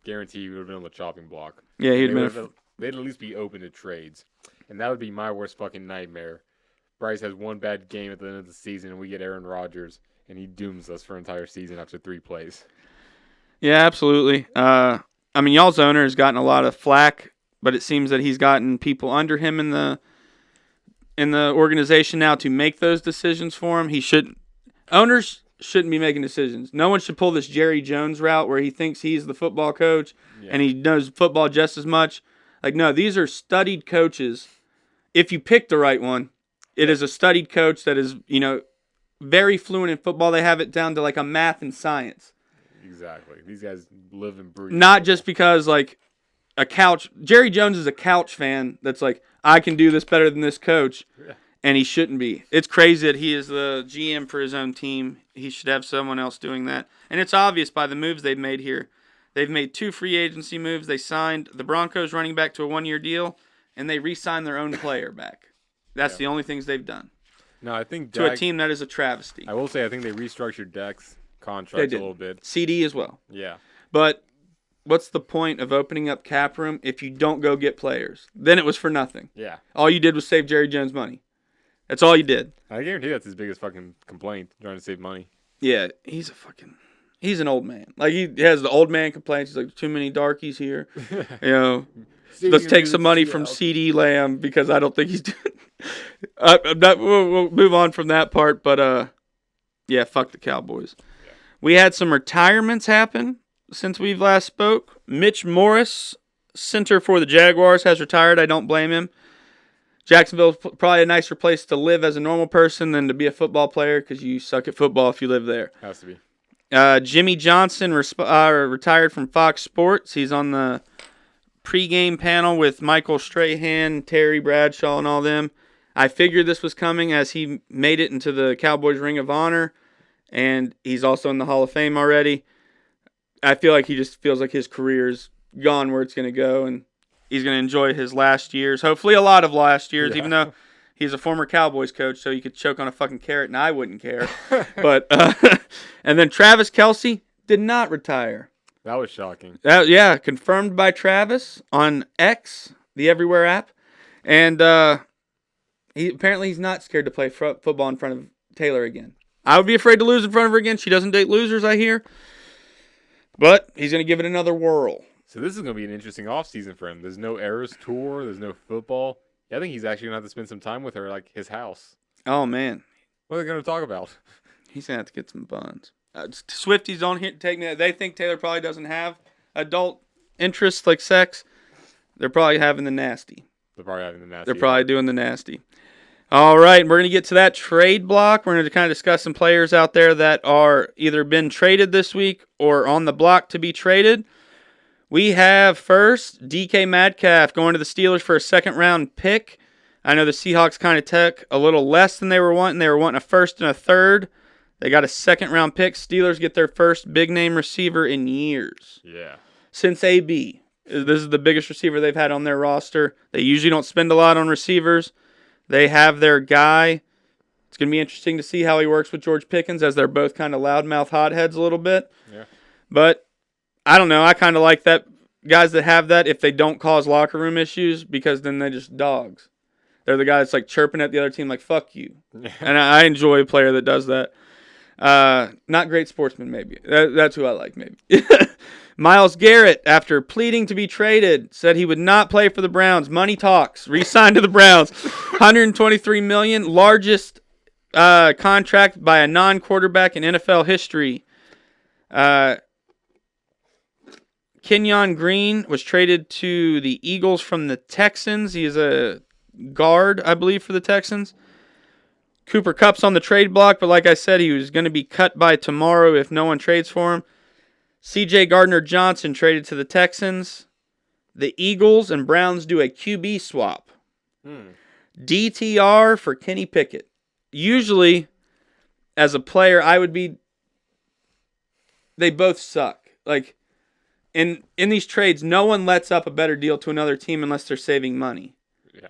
S1: guarantee he would have been on the chopping block.
S2: Yeah,
S1: They'd at least be open to trades. And that would be my worst fucking nightmare. Bryce has one bad game at the end of the season, and we get Aaron Rodgers, and he dooms us for an entire season after 3 plays.
S2: Yeah, absolutely. I mean, y'all's owner has gotten a lot of flack, but it seems that he's gotten people under him in the organization now to make those decisions for him. Owners shouldn't be making decisions. No one should pull this Jerry Jones route where he thinks he's the football coach and he knows football just as much. Like, no, these are studied coaches. If you pick the right one, it is a studied coach that is, very fluent in football. They have it down to like a math and science.
S1: Exactly. These guys live and breathe.
S2: Not just because Jerry Jones is a couch fan that's like, I can do this better than this coach, and he shouldn't be. It's crazy that he is the GM for his own team. He should have someone else doing that. And it's obvious by the moves they've made here. They've made 2 free agency moves. They signed the Broncos running back to a 1-year deal, and they re-signed their own player back. That's the only things they've done.
S1: No, I think
S2: to a team that is a travesty.
S1: I will say I think they restructured Dak's contract a little bit.
S2: CD as well.
S1: Yeah.
S2: But what's the point of opening up cap room if you don't go get players? Then it was for nothing.
S1: Yeah.
S2: All you did was save Jerry Jones money. That's all you did.
S1: I guarantee that's his biggest fucking complaint, trying to save money.
S2: Yeah, he's an old man. Like, he has the old man complaints. He's like, too many darkies here. Let's take some money from CD Lamb because I don't think he's doing. We'll move on from that part, but yeah, fuck the Cowboys. Yeah. We had some retirements happen since we've last spoke. Mitch Morris, center for the Jaguars, has retired. I don't blame him. Jacksonville's probably a nicer place to live as a normal person than to be a football player because you suck at football if you live there.
S1: Has to be.
S2: Jimmy Johnson retired from Fox Sports. He's on the pregame panel with Michael Strahan, Terry Bradshaw, and all them. I figured this was coming as he made it into the Cowboys Ring of Honor, and he's also in the Hall of Fame already. I feel like he just feels like his career's gone where it's going to go, and he's going to enjoy his last years, hopefully a lot of last years, even though he's a former Cowboys coach, so you could choke on a fucking carrot, and I wouldn't care. But and then Travis Kelce did not retire.
S1: That was shocking.
S2: Confirmed by Travis on X, the Everywhere app. And he's not scared to play football in front of Taylor again. I would be afraid to lose in front of her again. She doesn't date losers, I hear. But he's going to give it another whirl.
S1: So this is going to be an interesting offseason for him. There's no Eras tour. There's no football. Yeah, I think he's actually going to have to spend some time with her, like his house.
S2: Oh, man.
S1: What are they going to talk about?
S2: He's going to have to get some buns. Swifties don't take me. They think Taylor probably doesn't have adult interests like sex. They're probably having the nasty.
S1: They're probably
S2: doing the nasty. All right, we're going to get to that trade block. We're going to kind of discuss some players out there that are either been traded this week or on the block to be traded. We have first DK Metcalf going to the Steelers for a second-round pick. I know the Seahawks kind of took a little less than they were wanting. They were wanting a first and a third. They got a second-round pick. Steelers get their first big-name receiver in years.
S1: Yeah.
S2: Since AB. This is the biggest receiver they've had on their roster. They usually don't spend a lot on receivers. They have their guy. It's going to be interesting to see how he works with George Pickens as they're both kind of loudmouth hotheads a little bit.
S1: Yeah.
S2: But I don't know. I kind of like that guys that have that if they don't cause locker room issues because then they're just dogs. They're the guy that's like chirping at the other team like, fuck you. And I enjoy a player that does that. Not great sportsman, maybe. That's who I like, maybe. Myles Garrett, after pleading to be traded, said he would not play for the Browns. Money talks. Re-signed to the Browns. $123 million, largest contract by a non-quarterback in NFL history. Kenyon Green was traded to the Eagles from the Texans. He is a guard, I believe, for the Texans. Cooper Kupp's on the trade block, but like I said, he was going to be cut by tomorrow if no one trades for him. C.J. Gardner-Johnson traded to the Texans. The Eagles and Browns do a QB swap. DTR for Kenny Pickett. Usually, as a player, I would be... They both suck. Like, in these trades, no one lets up a better deal to another team unless they're saving money.
S1: Yeah.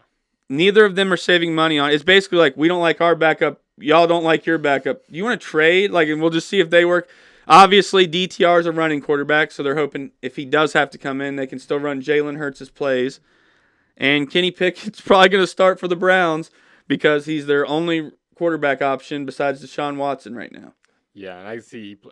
S2: Neither of them are saving money on it. It's basically like, we don't like our backup. Y'all don't like your backup. You want to trade? Like, and we'll just see if they work. Obviously, DTR is a running quarterback, so they're hoping if he does have to come in, they can still run Jalen Hurts' plays. And Kenny Pickett's probably going to start for the Browns because he's their only quarterback option besides Deshaun Watson right now.
S1: Yeah, and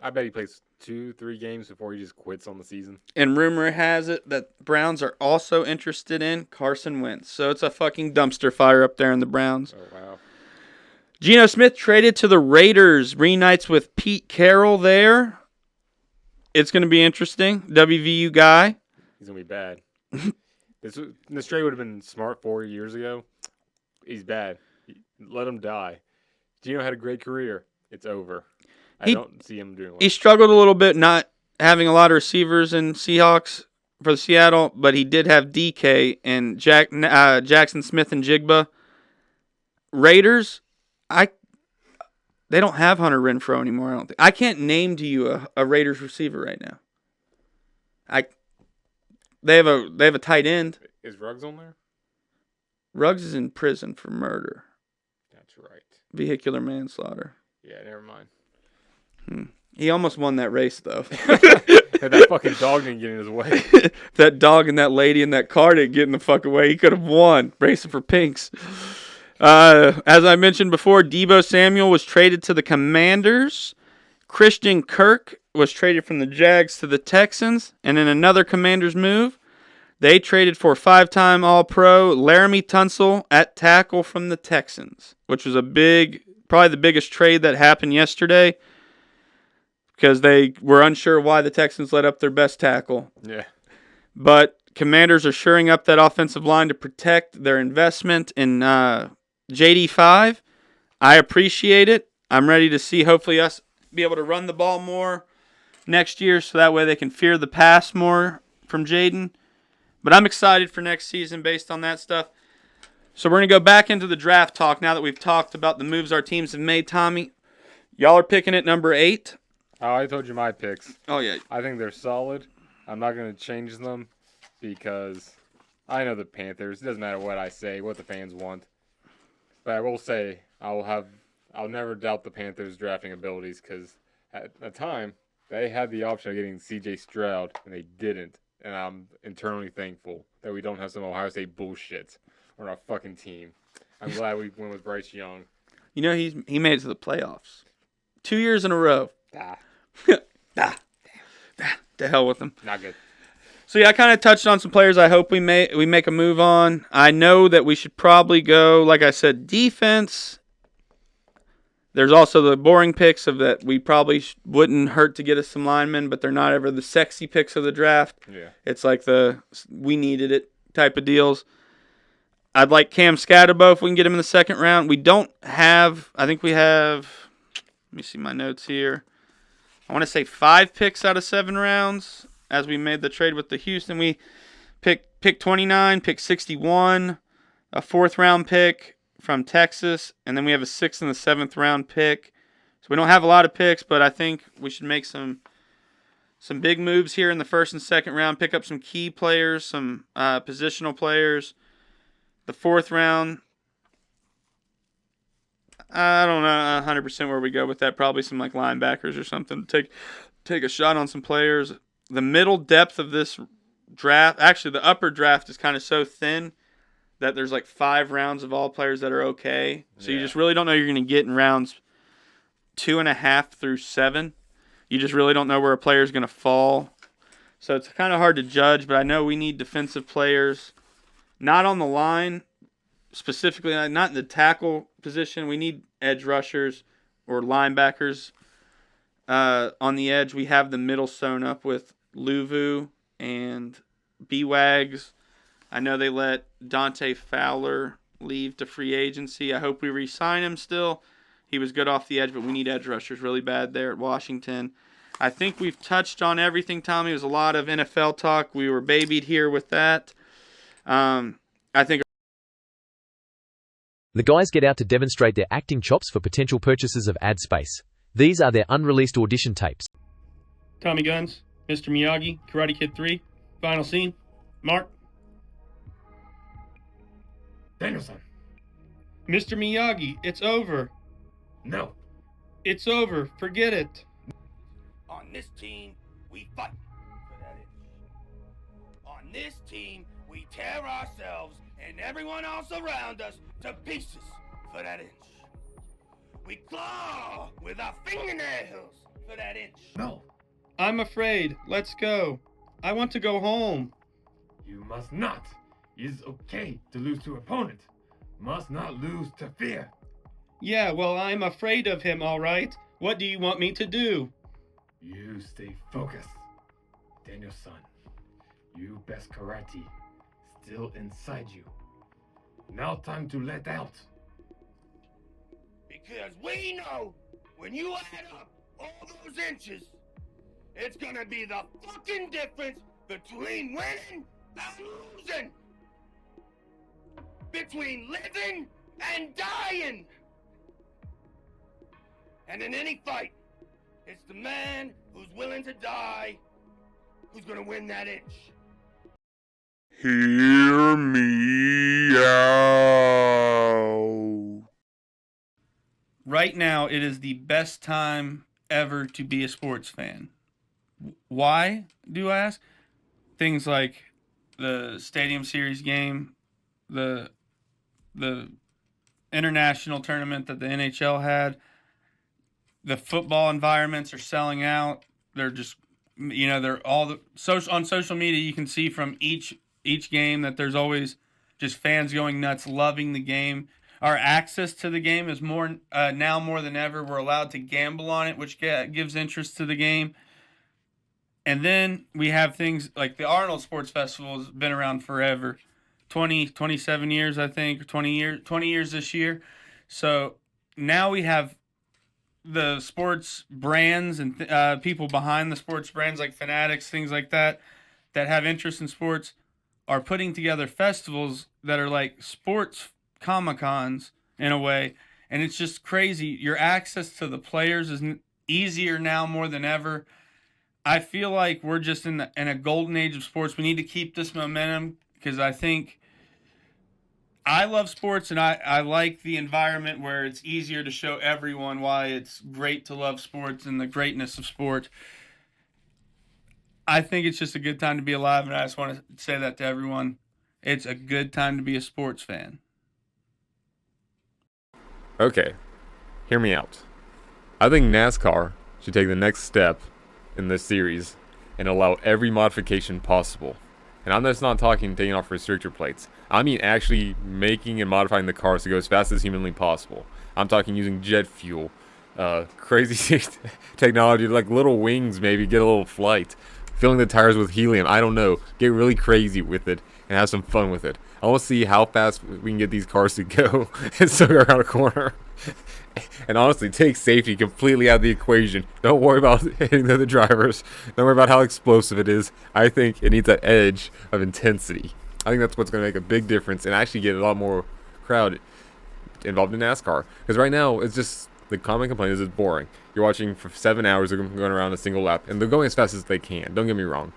S1: I bet he plays 2-3 games before he just quits on the season.
S2: And rumor has it that Browns are also interested in Carson Wentz. So it's a fucking dumpster fire up there in the Browns.
S1: Oh, wow.
S2: Geno Smith traded to the Raiders. Reunites with Pete Carroll there. It's going to be interesting. WVU guy.
S1: He's going to be bad. This trade would have been smart 4 years ago. He's bad. Let him die. Geno had a great career. It's over. I don't see him doing well.
S2: He struggled a little bit not having a lot of receivers in Seahawks for the Seattle, but he did have DK and Jackson Smith and Jigba. Raiders, they don't have Hunter Renfrow anymore. I don't think. I can't name to you a Raiders receiver right now. They have a tight end.
S1: Is Ruggs on there?
S2: Ruggs is in prison for murder.
S1: That's right.
S2: Vehicular manslaughter.
S1: Yeah, never mind.
S2: He almost won that race, though.
S1: That fucking dog didn't get in his way.
S2: That dog and that lady in that car didn't get in the fucking way. He could have won. Racing for pinks. As I mentioned before, Deebo Samuel was traded to the Commanders. Christian Kirk was traded from the Jags to the Texans. And in another Commanders move, they traded for 5-time All-Pro Laramie Tunsil at tackle from the Texans, which was probably the biggest trade that happened yesterday because they were unsure why the Texans let up their best tackle.
S1: Yeah.
S2: But Commanders are shoring up that offensive line to protect their investment in JD5. I appreciate it. I'm ready to see hopefully us be able to run the ball more next year so that way they can fear the pass more from Jaden. But I'm excited for next season based on that stuff. So we're going to go back into the draft talk now that we've talked about the moves our teams have made, Tommy. Y'all are picking at number 8.
S1: Oh, I told you my picks.
S2: Oh, yeah.
S1: I think they're solid. I'm not going to change them because I know the Panthers. It doesn't matter what I say, what the fans want. But I will say I'll never doubt the Panthers' drafting abilities because at the time, they had the option of getting C.J. Stroud, and they didn't. And I'm internally thankful that we don't have some Ohio State bullshit on our fucking team. I'm glad we went with Bryce Young.
S2: You know, he made it to the playoffs 2 years in a row. To hell with them.
S1: Not good.
S2: So, yeah, I kind of touched on some players I hope we make a move on. I know that we should probably go, like I said, defense. There's also the boring picks of that we probably wouldn't hurt to get us some linemen, but they're not ever the sexy picks of the draft.
S1: Yeah.
S2: It's like the we needed it type of deals. I'd like Cam Scatterbo if we can get him in the second round. We don't have, I think we have, let me see my notes here. I want to say 5 picks out of 7 rounds as we made the trade with the Houston. We pick 29, pick 61, a 4th round pick from Texas, and then we have a 6th and a 7th round pick. So we don't have a lot of picks, but I think we should make some big moves here in the 1st and 2nd round, pick up some key players, some positional players. The 4th round, I don't know 100% where we go with that. Probably some like linebackers or something. Take a shot on some players. The middle depth of this draft, actually the upper draft is kind of so thin that there's like 5 rounds of all players that are okay. So you
S1: Yeah.
S2: just really don't know you're going to get in rounds 2.5 through 7. You just really don't know where a player is going to fall. So it's kind of hard to judge, but I know we need defensive players, not on the line, specifically not in the tackle position. We need edge rushers or linebackers. On the edge, we have the middle sewn up with Luvu and B-Wags. I know they let Dante Fowler leave to free agency. I hope we re-sign him still. He was good off the edge, but we need edge rushers really bad there at Washington. I think we've touched on everything, Tommy. It was a lot of NFL talk. We were babied here with that. I think
S5: the guys get out to demonstrate their acting chops for potential purchases of ad space. These are their unreleased audition tapes.
S2: Tommy Guns, Mr. Miyagi, Karate Kid 3, final scene. Mark.
S3: Danielson.
S2: Mr. Miyagi, it's over.
S3: No.
S2: It's over. Forget it.
S6: On this team, we fight for that inch. On this team, we tear ourselves and everyone else around us to pieces for that inch. We claw with our fingernails for that inch.
S3: No.
S2: I'm afraid. Let's go. I want to go home.
S3: You must not. It is okay to lose to opponent. Must not lose to fear.
S2: Yeah, well, I'm afraid of him, all right. What do you want me to do?
S3: You stay focused. Danielson, you best karate still inside you. Now time to let out.
S6: Because we know when you add up all those inches, it's gonna be the fucking difference between winning and losing. Between living and dying. And in any fight, it's the man who's willing to die who's gonna win that inch.
S1: Hear me out.
S2: Right now, it is the best time ever to be a sports fan. Why, do I ask? Things like the Stadium Series game, the international tournament that the NHL had, the football environments are selling out. They're just, they're all on social media. You can see from each game that there's always just fans going nuts, loving the game. Our access to the game is more now more than ever. We're allowed to gamble on it, which gives interest to the game. And then we have things like the Arnold Sports Festival has been around forever. 27 years, I think, 20 years this year. So now we have the sports brands and people behind the sports brands like Fanatics, things like that have interest in sports, are putting together festivals that are like sports Comic-Cons in a way. And it's just crazy. Your access to the players is easier now more than ever. I feel like we're just in a golden age of sports. We need to keep this momentum because I think I love sports and I like the environment where it's easier to show everyone why it's great to love sports and the greatness of sport. I think it's just a good time to be alive, and I just want to say that to everyone. It's a good time to be a sports fan.
S1: Okay, hear me out. I think NASCAR should take the next step in this series and allow every modification possible. And I'm just not talking taking off restrictor plates. I mean actually making and modifying the cars to go as fast as humanly possible. I'm talking using jet fuel, crazy technology like little wings, maybe get a little flight, filling the tires with helium. I don't know. Get really crazy with it and have some fun with it. I want to see how fast we can get these cars to go and still go around a corner. And honestly, take safety completely out of the equation. Don't worry about hitting the other drivers. Don't worry about how explosive it is. I think it needs that edge of intensity. I think that's what's going to make a big difference and actually get a lot more crowd involved in NASCAR. Because right now, it's just, the common complaint is it's boring. You're watching for 7 hours, they're going around a single lap, and they're going as fast as they can. Don't get me wrong.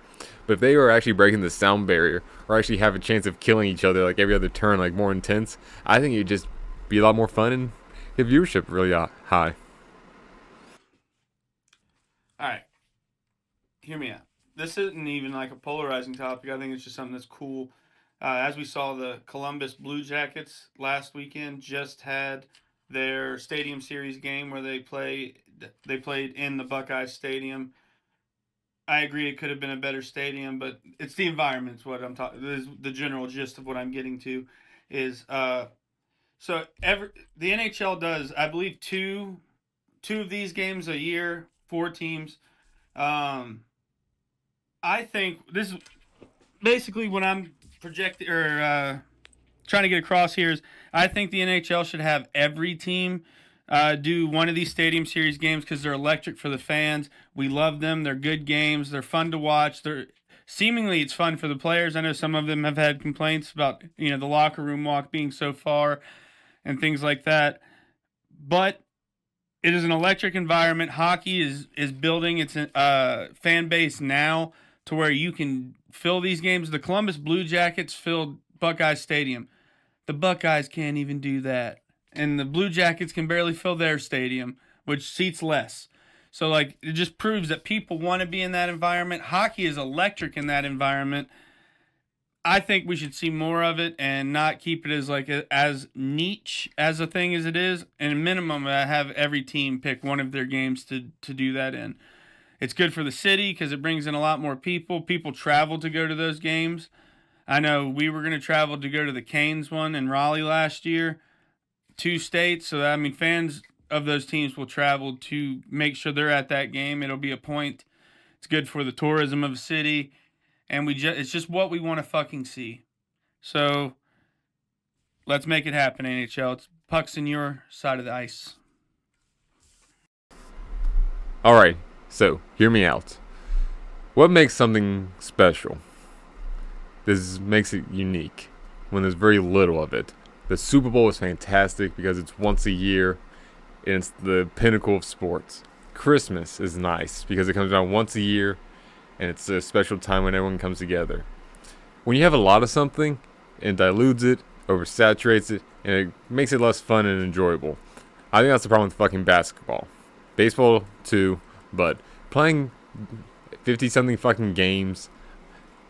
S1: But if they are actually breaking the sound barrier, or actually have a chance of killing each other like every other turn, like more intense, I think it'd just be a lot more fun and get viewership really high.
S2: Alright. Hear me out. This isn't even like a polarizing topic. I think it's just something that's cool. As we saw, the Columbus Blue Jackets last weekend just had their Stadium Series game where they played in the Buckeyes Stadium. I agree it could have been a better stadium, but it's the environment. Is what I'm talking. Is the general gist of what I'm getting to, is so the NHL does, I believe, two of these games a year, 4 teams. I think this is basically what I'm projecting or trying to get across here is I think the NHL should have every team do one of these Stadium Series games because they're electric for the fans. We love them. They're good games. They're fun to watch. Seemingly it's fun for the players. I know some of them have had complaints about the locker room walk being so far and things like that. But it is an electric environment. Hockey is building its fan base now to where you can fill these games. The Columbus Blue Jackets filled Buckeyes Stadium. The Buckeyes can't even do that. And the Blue Jackets can barely fill their stadium, which seats less. So, it just proves that people want to be in that environment. Hockey is electric in that environment. I think we should see more of it and not keep it as niche as a thing as it is. And a minimum, have every team pick one of their games to do that in. It's good for the city because it brings in a lot more people. People travel to go to those games. I know we were going to travel to go to the Canes one in Raleigh last year, 2 states. So, fans of those teams will travel to make sure they're at that game. It'll be a point. It's good for the tourism of the city. And it's just what we want to fucking see. So, let's make it happen, NHL. It's pucks in your side of the ice.
S1: All right, so hear me out. What makes something special? This makes it unique when there's very little of it. The Super Bowl is fantastic because it's once a year and it's the pinnacle of sports. Christmas is nice because it comes around once a year and it's a special time when everyone comes together. When you have a lot of something, it dilutes it, oversaturates it, and it makes it less fun and enjoyable. I think that's the problem with fucking basketball. Baseball too, but playing 50-something fucking games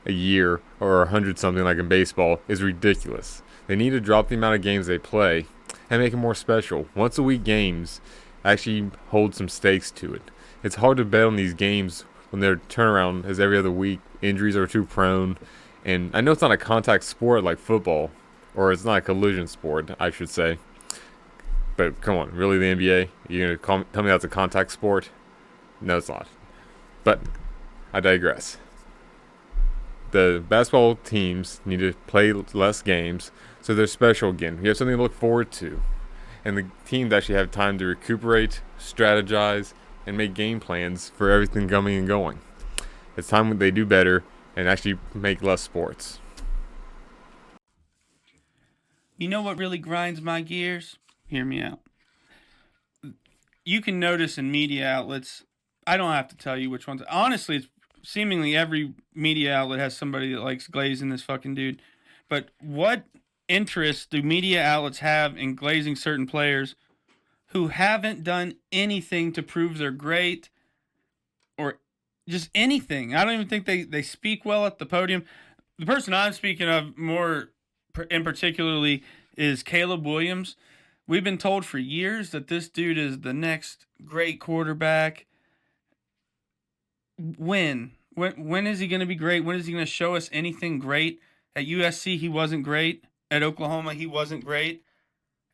S1: a year or 100-something like in baseball is ridiculous. They need to drop the amount of games they play and make it more special. Once a week games actually hold some stakes to it. It's hard to bet on these games when their turnaround is every other week. Injuries are too prone. And I know it's not a contact sport like football, or it's not a collision sport, I should say. But come on, really, the NBA? You're going to tell me that's a contact sport? No, it's not. But I digress. The basketball teams need to play less games so they're special again. You have something to look forward to. And the teams actually have time to recuperate, strategize, and make game plans for everything coming and going. It's time they do better and actually make less sports.
S2: You know what really grinds my gears? Hear me out. You can notice in media outlets, I don't have to tell you which ones. Honestly, it's seemingly every media outlet has somebody that likes glazing this fucking dude. But what interest do media outlets have in glazing certain players who haven't done anything to prove they're great or just anything? I don't even think they speak well at the podium. The person I'm speaking of more in particularly is Caleb Williams. We've been told for years that this dude is the next great quarterback. When is he going to be great? When is he going to show us anything great? At USC, he wasn't great. At Oklahoma, he wasn't great.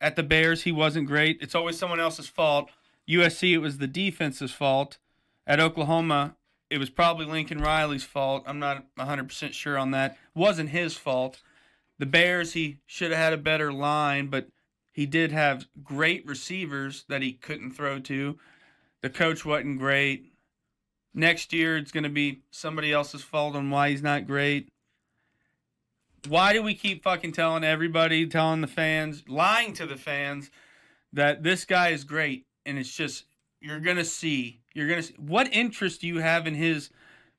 S2: At the Bears, he wasn't great. It's always someone else's fault. USC, it was the defense's fault. At Oklahoma, it was probably Lincoln Riley's fault. I'm not 100% sure on that. It wasn't his fault. The Bears, he should have had a better line, but he did have great receivers that he couldn't throw to. The coach wasn't great. Next year, it's going to be somebody else's fault on why he's not great. Why do we keep fucking telling everybody, telling the fans, lying to the fans that this guy is great? And it's just, you're going to see. What interest do you have in his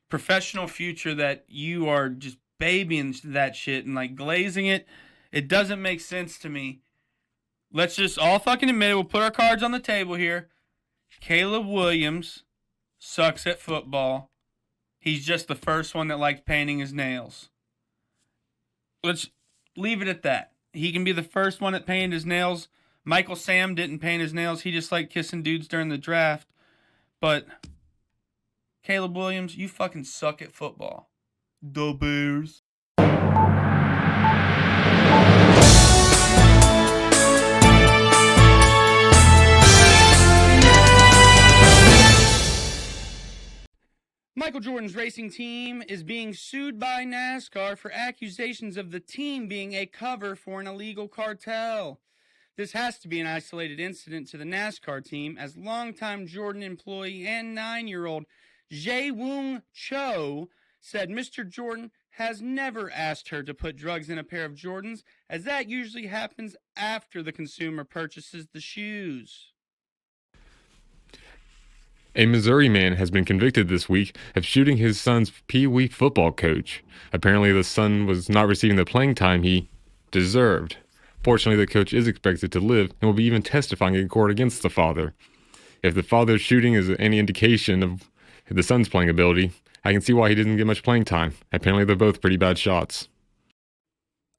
S2: professional future that you are just babying that shit and glazing it? It doesn't make sense to me. Let's just all fucking admit it. We'll put our cards on the table here. Caleb Williams sucks at football. He's just the first one that likes painting his nails. let's leave it at that. He can be the first one that painted his nails. Michael Sam didn't paint his nails. He just liked kissing dudes during the draft. But Caleb Williams, you fucking suck at football. The Bears. Michael Jordan's racing team is being sued by NASCAR for accusations of the team being a cover for an illegal cartel. This has to be an isolated incident to the NASCAR team, as longtime Jordan employee and 9-year-old Jae-Woong Cho said Mr. Jordan has never asked her to put drugs in a pair of Jordans, as that usually happens after the consumer purchases the shoes.
S1: A Missouri man has been convicted this week of shooting his son's Pee-wee football coach. Apparently, the son was not receiving the playing time he deserved. Fortunately, the coach is expected to live and will be even testifying in court against the father. If the father's shooting is any indication of the son's playing ability, I can see why he didn't get much playing time. Apparently, they're both pretty bad shots.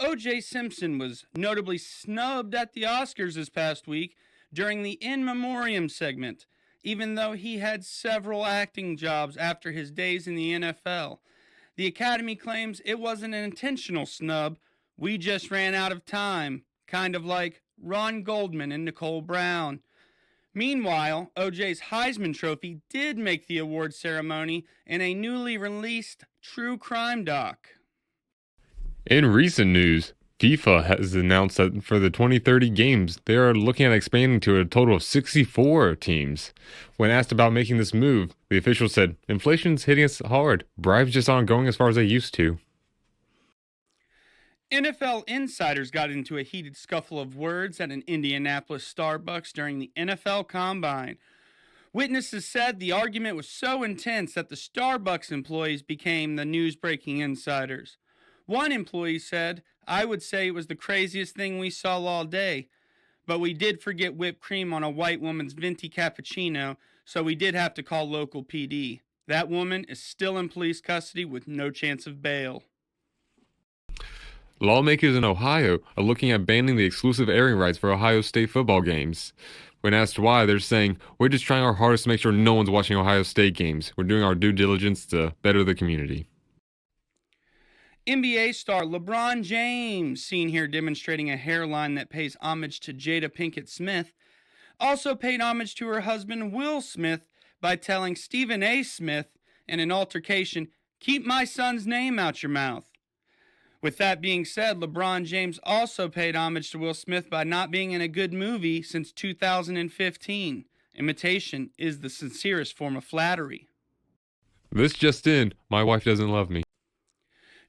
S2: O.J. Simpson was notably snubbed at the Oscars this past week during the In Memoriam segment, even though he had several acting jobs after his days in the NFL. The Academy claims it wasn't an intentional snub. We just ran out of time, kind of like Ron Goldman and Nicole Brown. Meanwhile, OJ's Heisman Trophy did make the award ceremony in a newly released true crime doc.
S1: In recent news, FIFA has announced that for the 2030 games, they are looking at expanding to a total of 64 teams. When asked about making this move, the official said, "Inflation's hitting us hard. Bribes just aren't going as far as they used to."
S2: NFL insiders got into a heated scuffle of words at an Indianapolis Starbucks during the NFL Combine. Witnesses said the argument was so intense that the Starbucks employees became the news-breaking insiders. One employee said, "I would say it was the craziest thing we saw all day, but we did forget whipped cream on a white woman's venti cappuccino, so we did have to call local PD. That woman is still in police custody with no chance of bail."
S1: Lawmakers in Ohio are looking at banning the exclusive airing rights for Ohio State football games. When asked why, they're saying, "We're just trying our hardest to make sure no one's watching Ohio State games. We're doing our due diligence to better the community."
S2: NBA star LeBron James, seen here demonstrating a hairline that pays homage to Jada Pinkett Smith, also paid homage to her husband Will Smith by telling Stephen A. Smith in an altercation, "Keep my son's name out your mouth." With that being said, LeBron James also paid homage to Will Smith by not being in a good movie since 2015. Imitation is the sincerest form of flattery.
S1: This just in, my wife doesn't love me.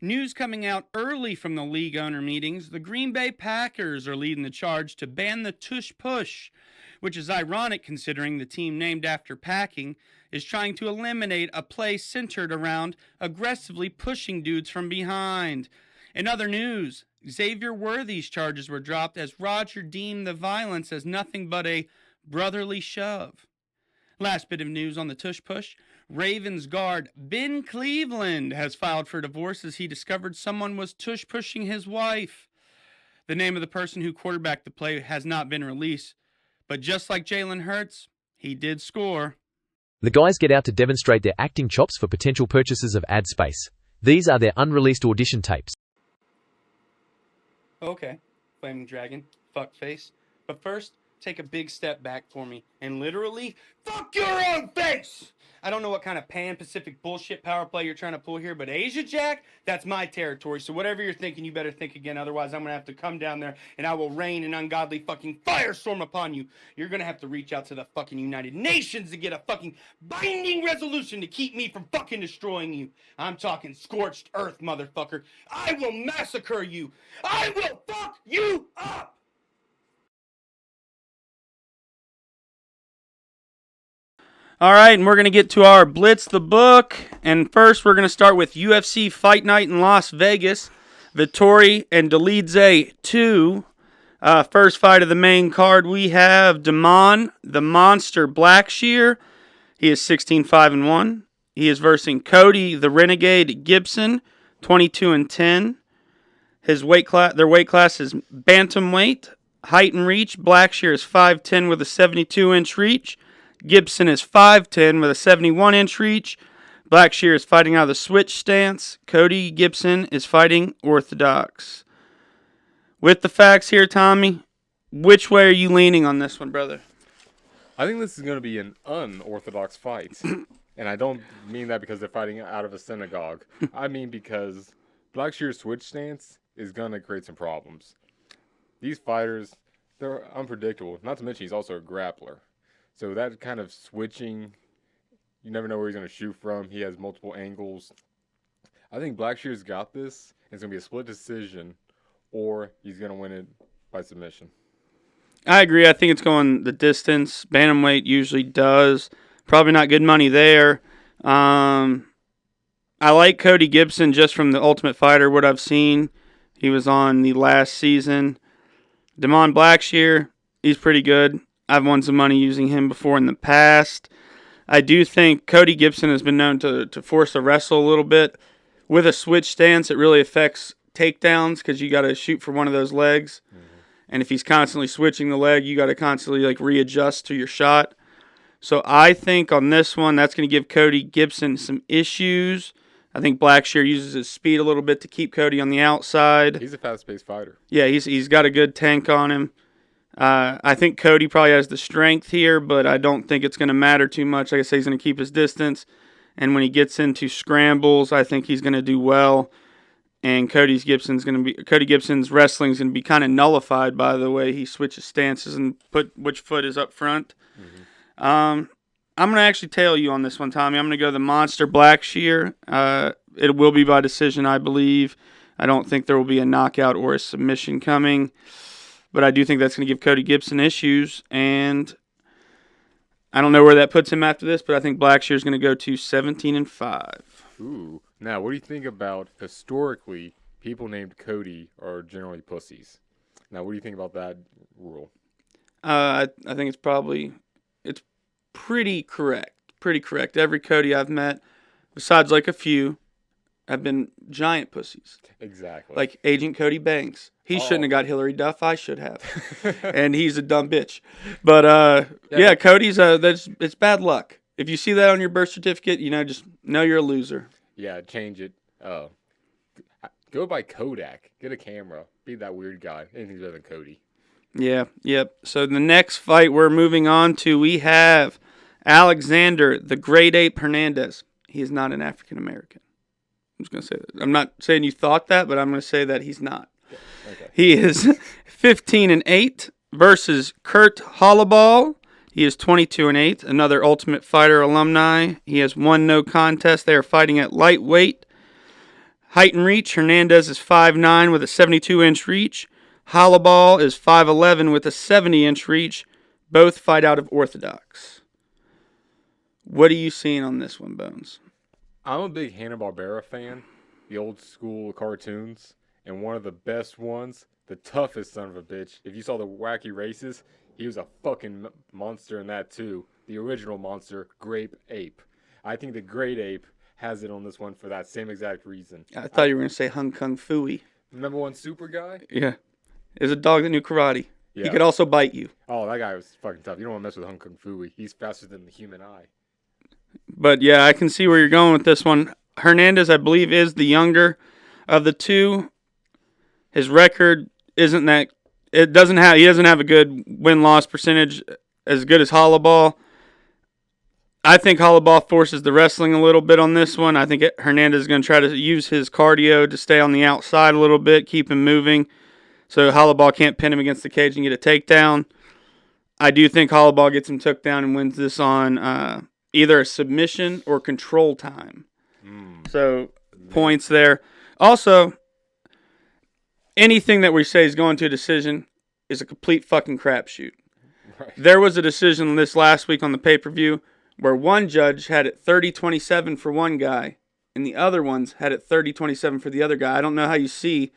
S2: News coming out early from the league owner meetings, the Green Bay Packers are leading the charge to ban the tush push, which is ironic considering the team named after packing is trying to eliminate a play centered around aggressively pushing dudes from behind. In other news, Xavier Worthy's charges were dropped as Roger deemed the violence as nothing but a brotherly shove. Last bit of news on the tush push. Ravens guard Ben Cleveland has filed for divorce as he discovered someone was tush pushing his wife. The name of the person who quarterbacked the play has not been released, but just like Jalen Hurts, he did score.
S5: The guys get out to demonstrate their acting chops for potential purchases of ad space. These are their unreleased audition tapes.
S2: Okay, Flaming Dragon, fuckface. But first, take a big step back for me and literally fuck your own face! I don't know what kind of pan-Pacific bullshit power play you're trying to pull here, but Asia Jack, that's my territory. So whatever you're thinking, you better think again. Otherwise, I'm going to have to come down there and I will rain an ungodly fucking firestorm upon you. You're going to have to reach out to the fucking United Nations to get a fucking binding resolution to keep me from fucking destroying you. I'm talking scorched earth, motherfucker. I will massacre you. I will fuck you up! All right, and we're going to get to our Blitz the Book. And first, we're going to start with UFC Fight Night in Las Vegas. Vittori and Dolidze 2. First fight of the main card, we have Damon, the Monster Blackshear. He is 16-5-1. He is versing Cody, the Renegade Gibson, 22-10. Their weight class is bantamweight. Height and reach. Blackshear is 5'10" with a 72-inch reach. Gibson is 5'10" with a 71-inch reach. Blackshear is fighting out of the switch stance. Cody Gibson is fighting orthodox. With the facts here, Tommy, which way are you leaning on this one, brother?
S1: I think this is going to be an unorthodox fight. And I don't mean that because they're fighting out of a synagogue. I mean because Blackshear's switch stance is going to create some problems. These fighters, they're unpredictable. Not to mention he's also a grappler. So that kind of switching, you never know where he's going to shoot from. He has multiple angles. I think Blackshear's got this. It's going to be a split decision, or he's going to win it by submission.
S2: I agree. I think it's going the distance. Bantamweight usually does. Probably not good money there. I like Cody Gibson just from the Ultimate Fighter, what I've seen. He was on the last season. Damon Blackshear, he's pretty good. I've won some money using him before in the past. I do think Cody Gibson has been known to force a wrestle a little bit. With a switch stance, it really affects takedowns because you got to shoot for one of those legs. Mm-hmm. And if he's constantly switching the leg, you got to constantly readjust to your shot. So I think on this one, that's going to give Cody Gibson some issues. I think Blackshear uses his speed a little bit to keep Cody on the outside.
S1: He's a fast-paced fighter.
S2: Yeah, he's got a good tank on him. I think Cody probably has the strength here, but I don't think it's going to matter too much. Like I say, he's going to keep his distance. And when he gets into scrambles, I think he's going to do well. And Cody Gibson's wrestling is going to be kind of nullified by the way he switches stances and put which foot is up front. Mm-hmm. I'm going to actually tail you on this one, Tommy. I'm going to go the Monster Blackshear. It will be by decision, I believe. I don't think there will be a knockout or a submission coming. But I do think that's going to give Cody Gibson issues. And I don't know where that puts him after this, but I think Blackshear is going to go to 17-5.
S1: Ooh. Now, what do you think about historically people named Cody are generally pussies? Now, what do you think about that rule?
S2: I think it's pretty correct. Pretty correct. Every Cody I've met, besides a few, have been giant pussies.
S1: Exactly.
S2: Like Agent Cody Banks. He shouldn't have got Hillary Duff. I should have. And he's a dumb bitch. But, yeah, Cody's, it's bad luck. If you see that on your birth certificate, just know you're a loser.
S1: Yeah, change it. Go by Kodak. Get a camera. Be that weird guy. Anything's better than Cody. Yeah,
S2: yep. So the next fight we're moving on to, we have Alexander, the Great Ape Hernandez. He is not an African American. I'm just going to say that. I'm not saying you thought that, but I'm going to say that he's not. Okay. He is 15-8 versus Kurt Hollaball. He is 22-8, another Ultimate Fighter alumni. He has won no contest. They are fighting at lightweight. Height and reach, Hernandez is 5'9" with a 72-inch reach. Hollaball is 5'11" with a 70-inch reach. Both fight out of orthodox. What are you seeing on this one, Bones?
S1: I'm a big Hanna-Barbera fan, the old school cartoons, and one of the best ones, the toughest son of a bitch. If you saw the Wacky Races, he was a fucking monster in that too. The original monster, Grape Ape. I think the Great Ape has it on this one for that same exact reason.
S2: I thought you were going to say Hung Kung Fooey.
S1: The number one super guy?
S2: Yeah. It was a dog that knew karate. Yeah. He could also bite you.
S1: Oh, that guy was fucking tough. You don't want to mess with Hung Kung Fooey. He's faster than the human eye.
S2: But yeah, I can see where you're going with this one. Hernandez, I believe, is the younger of the two. His record isn't that. He doesn't have a good win-loss percentage as good as Hollaball. I think Hollaball forces the wrestling a little bit on this one. I think Hernandez is going to try to use his cardio to stay on the outside a little bit, keep him moving, so Hollaball can't pin him against the cage and get a takedown. I do think Hollaball gets him took down and wins this on either a submission or control time. So points there. Also, anything that we say is going to a decision is a complete fucking crapshoot. Right. There was a decision this last week on the pay-per-view where one judge had it 30-27 for one guy, and the other ones had it 30-27 for the other guy. I don't know how you see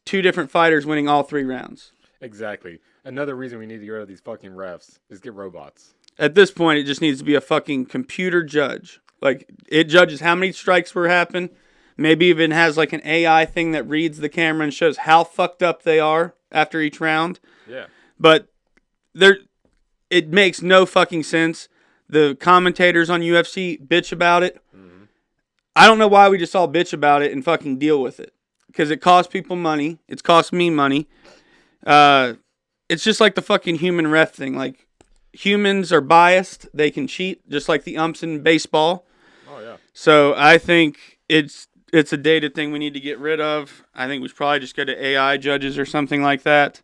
S2: two different fighters winning all 3 rounds.
S1: Exactly. Another reason we need to get rid of these fucking refs is get robots.
S2: At this point, it just needs to be a fucking computer judge. Like, it judges how many strikes were happening, Maybe even has like an AI thing that reads the camera and shows how fucked up they are after each round.
S1: Yeah.
S2: But it makes no fucking sense. The commentators on UFC bitch about it.
S1: Mm-hmm.
S2: I don't know why we just all bitch about it and fucking deal with it. Because it costs people money. It's cost me money. It's just like the fucking human ref thing. Like, humans are biased. They can cheat, just like the umps in baseball.
S1: Oh, yeah.
S2: So I think it's a dated thing we need to get rid of. I think we should probably just go to AI judges or something like that.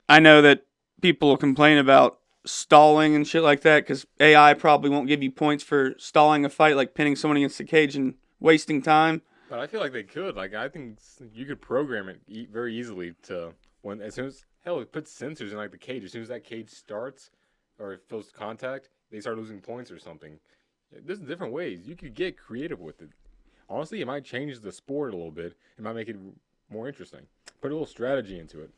S2: I know that people will complain about stalling and shit like that because AI probably won't give you points for stalling a fight, like pinning someone against the cage and wasting time.
S1: But I feel like they could. Like, I think you could program it very easily to as soon as it puts sensors in like the cage. As soon as that cage starts or it feels contact, they start losing points or something. There's different ways you could get creative with it. Honestly, it might change the sport a little bit. It might make it more interesting. Put a little strategy into it.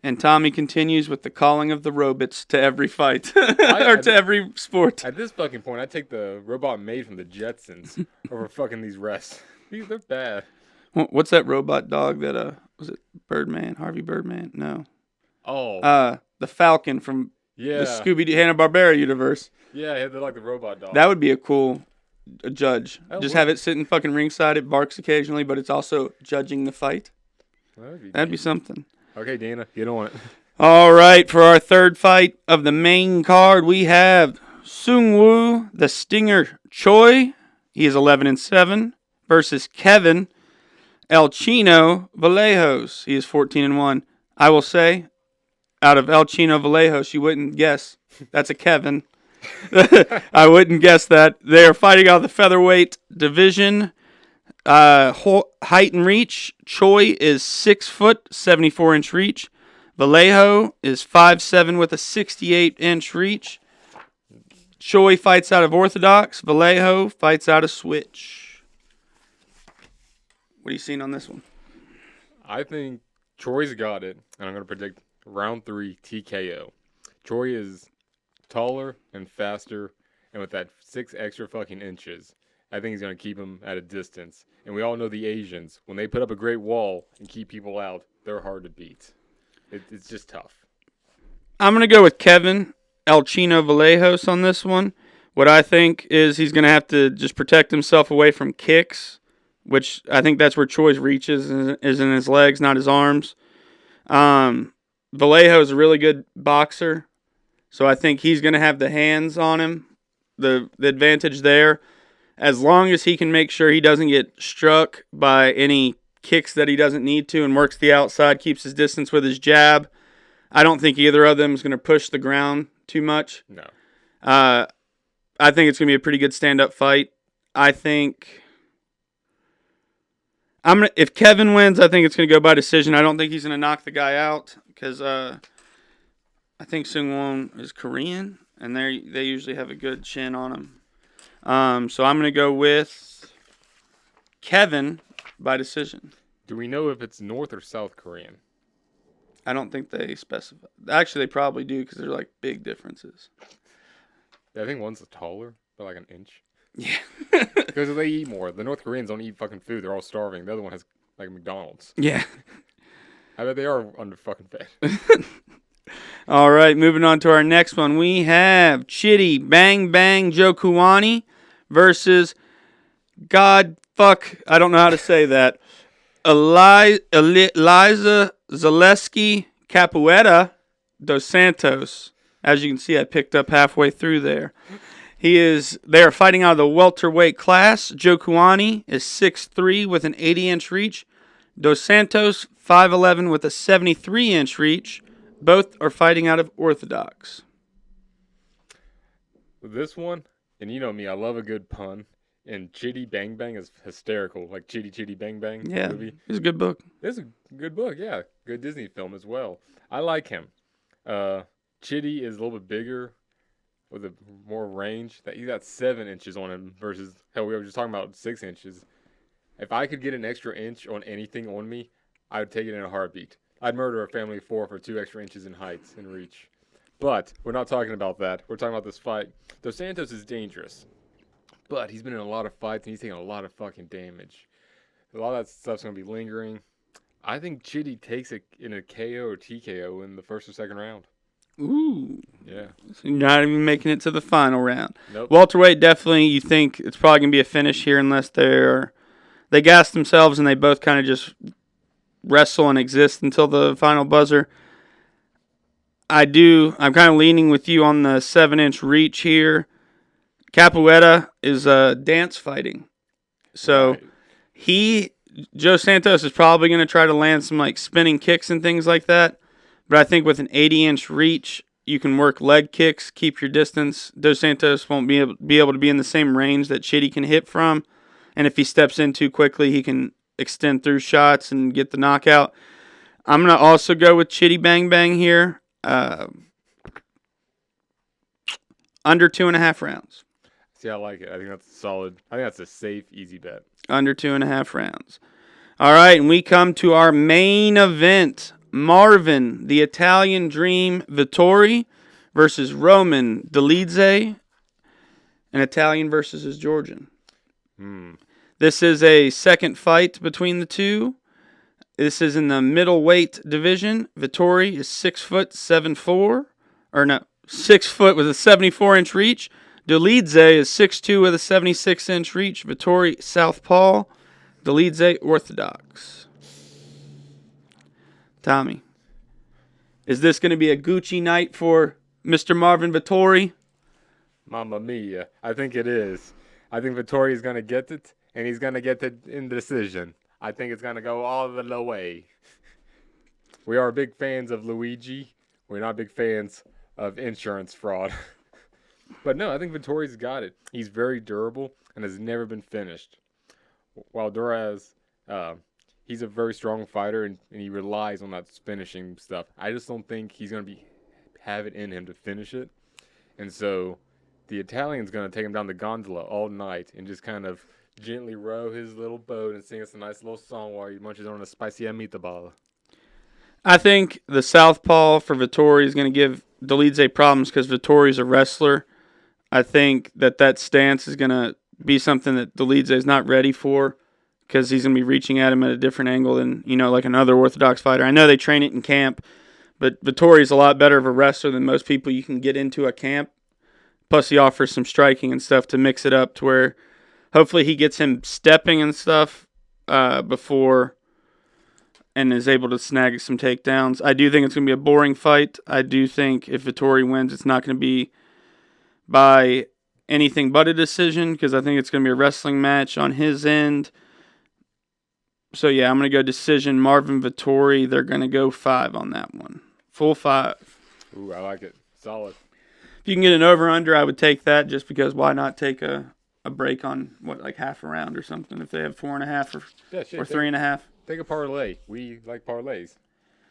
S2: And Tommy continues with the calling of the robots to every fight or to every sport.
S1: At this fucking point, I'd take the robot maid from the Jetsons over fucking these refs. They're bad.
S2: What's that robot dog that, was it Birdman? Harvey Birdman? No.
S1: Oh.
S2: The Falcon from the Scooby-Doo Hanna-Barbera universe.
S1: Yeah, they're like the robot dog.
S2: That would be a cool judge. Just have it sitting fucking ringside. It barks occasionally, but it's also judging the fight. That'd be something.
S1: Okay, Dana, get on it.
S2: All right, for our third fight of the main card, we have Seung-Woo, the Stinger Choi. He is 11-7 versus Kevin El Chino Vallejos. He is 14-1. I will say, out of El Chino Vallejos, you wouldn't guess that's a Kevin. I wouldn't guess that. They are fighting out of the featherweight division. Height and reach. Choi is 6 foot, 74-inch reach. Vallejo is 5'7" with a 68-inch reach. Choi fights out of orthodox. Vallejo fights out of switch. What are you seeing on this one?
S1: I think Troy's got it, and I'm going to predict round 3 TKO. Troy is taller and faster, and with that 6 extra fucking inches, I think he's going to keep him at a distance. And we all know the Asians, when they put up a great wall and keep people out, they're hard to beat. It's just tough.
S2: I'm going to go with Kevin El Chino Vallejos on this one. What I think is he's going to have to just protect himself away from kicks, which I think that's where Troy's reach is in his legs, not his arms. Vallejo is a really good boxer, so I think he's going to have the hands on him, the advantage there. As long as he can make sure he doesn't get struck by any kicks that he doesn't need to and works the outside, keeps his distance with his jab, I don't think either of them is going to push the ground too much.
S1: No.
S2: I think it's going to be a pretty good stand-up fight. I think if Kevin wins, I think it's going to go by decision. I don't think he's going to knock the guy out because I think Seung-Woo is Korean, and they usually have a good chin on him. So I'm going to go with Kevin by decision.
S1: Do we know if it's North or South Korean?
S2: I don't think they specify. Actually, they probably do because they're like big differences.
S1: Yeah, I think one's taller, by like an inch.
S2: Yeah.
S1: Because they eat more. The North Koreans don't eat fucking food. They're all starving. The other one has like McDonald's.
S2: Yeah.
S1: I bet they are under fucking fed.
S2: All right, moving on to our next one. We have Chitty Bang Bang Jokuani versus I don't know how to say that. Eliza Zaleski Capoeira dos Santos. As you can see, I picked up halfway through there. They are fighting out of the welterweight class. Jokuani is 6'3" with an 80-inch reach. Dos Santos, 5'11" with a 73-inch reach. Both are fighting out of orthodox.
S1: This one, and you know me, I love a good pun. And Chitty Bang Bang is hysterical. Like Chitty Chitty Bang Bang movie.
S2: It's a good book.
S1: It's a good book, yeah. Good Disney film as well. I like him. Chitty is a little bit bigger with a more range. He's got 7 inches on him versus, hell, we were just talking about 6 inches. If I could get an extra inch on anything on me, I would take it in a heartbeat. I'd murder a family of 4 for 2 extra inches in height and reach. But we're not talking about that. We're talking about this fight. Dos Santos is dangerous. But he's been in a lot of fights, and he's taking a lot of fucking damage. A lot of that stuff's going to be lingering. I think Chitty takes it in a KO or TKO in the first or second round.
S2: Ooh.
S1: Yeah.
S2: So you're not even making it to the final round.
S1: Nope.
S2: Welterweight, definitely, you think it's probably going to be a finish here unless they gas themselves and they both kind of just wrestle and exist until the final buzzer. I'm kind of leaning with you on the 7-inch reach here. Capoeira is dance fighting. So
S1: Right.
S2: Joe Santos is probably going to try to land some like spinning kicks and things like that. But I think with an 80-inch reach, you can work leg kicks, keep your distance. Dos Santos won't be able to be in the same range that Chitty can hit from. And if he steps in too quickly, he can extend through shots and get the knockout. I'm going to also go with Chitty Bang Bang here. Under 2.5 rounds.
S1: See, I like it. I think that's solid. I think that's a safe, easy bet.
S2: Under 2.5 rounds. All right, and we come to our main event. Marvin, the Italian Dream Vittori versus Roman Dolidze, an Italian versus his Georgian. This is a second fight between the two. This is in the middleweight division. Vittori is 6'7" with a 74-inch reach. Dolidze is 6'2" with a 76-inch reach. Vittori southpaw. Dolidze orthodox. Tommy, is this going to be a Gucci night for Mr. Marvin Vittori?
S1: Mamma mia. I think it is. I think Vittori is going to get it, and he's going to get it in decision. I think it's going to go all the way. We are big fans of Luigi. We're not big fans of insurance fraud. But no, I think Vittori's got it. He's very durable and has never been finished. While Duraz, he's a very strong fighter, and he relies on that finishing stuff. I just don't think he's going to have it in him to finish it. And so the Italian's going to take him down the gondola all night and just kind of gently row his little boat and sing us a nice little song while he munches on a spicy meatball.
S2: I think the southpaw for Vittori is going to give Dolidze problems because Vittori's a wrestler. I think that stance is going to be something that Dolidze is not ready for because he's going to be reaching at him at a different angle than, like another orthodox fighter. I know they train it in camp, but Vittori's a lot better of a wrestler than most people you can get into a camp. Plus, he offers some striking and stuff to mix it up to where hopefully he gets him stepping and stuff before and is able to snag some takedowns. I do think it's going to be a boring fight. I do think if Vittori wins, it's not going to be by anything but a decision because I think it's going to be a wrestling match on his end. So, yeah, I'm going to go decision. Marvin Vittori, they're going to go 5 on that one. Full 5.
S1: Ooh, I like it. Solid.
S2: If you can get an over-under, I would take that just because why not take a break on, half a round or something if they have 4.5 or 3.5.
S1: Take a parlay. We like parlays.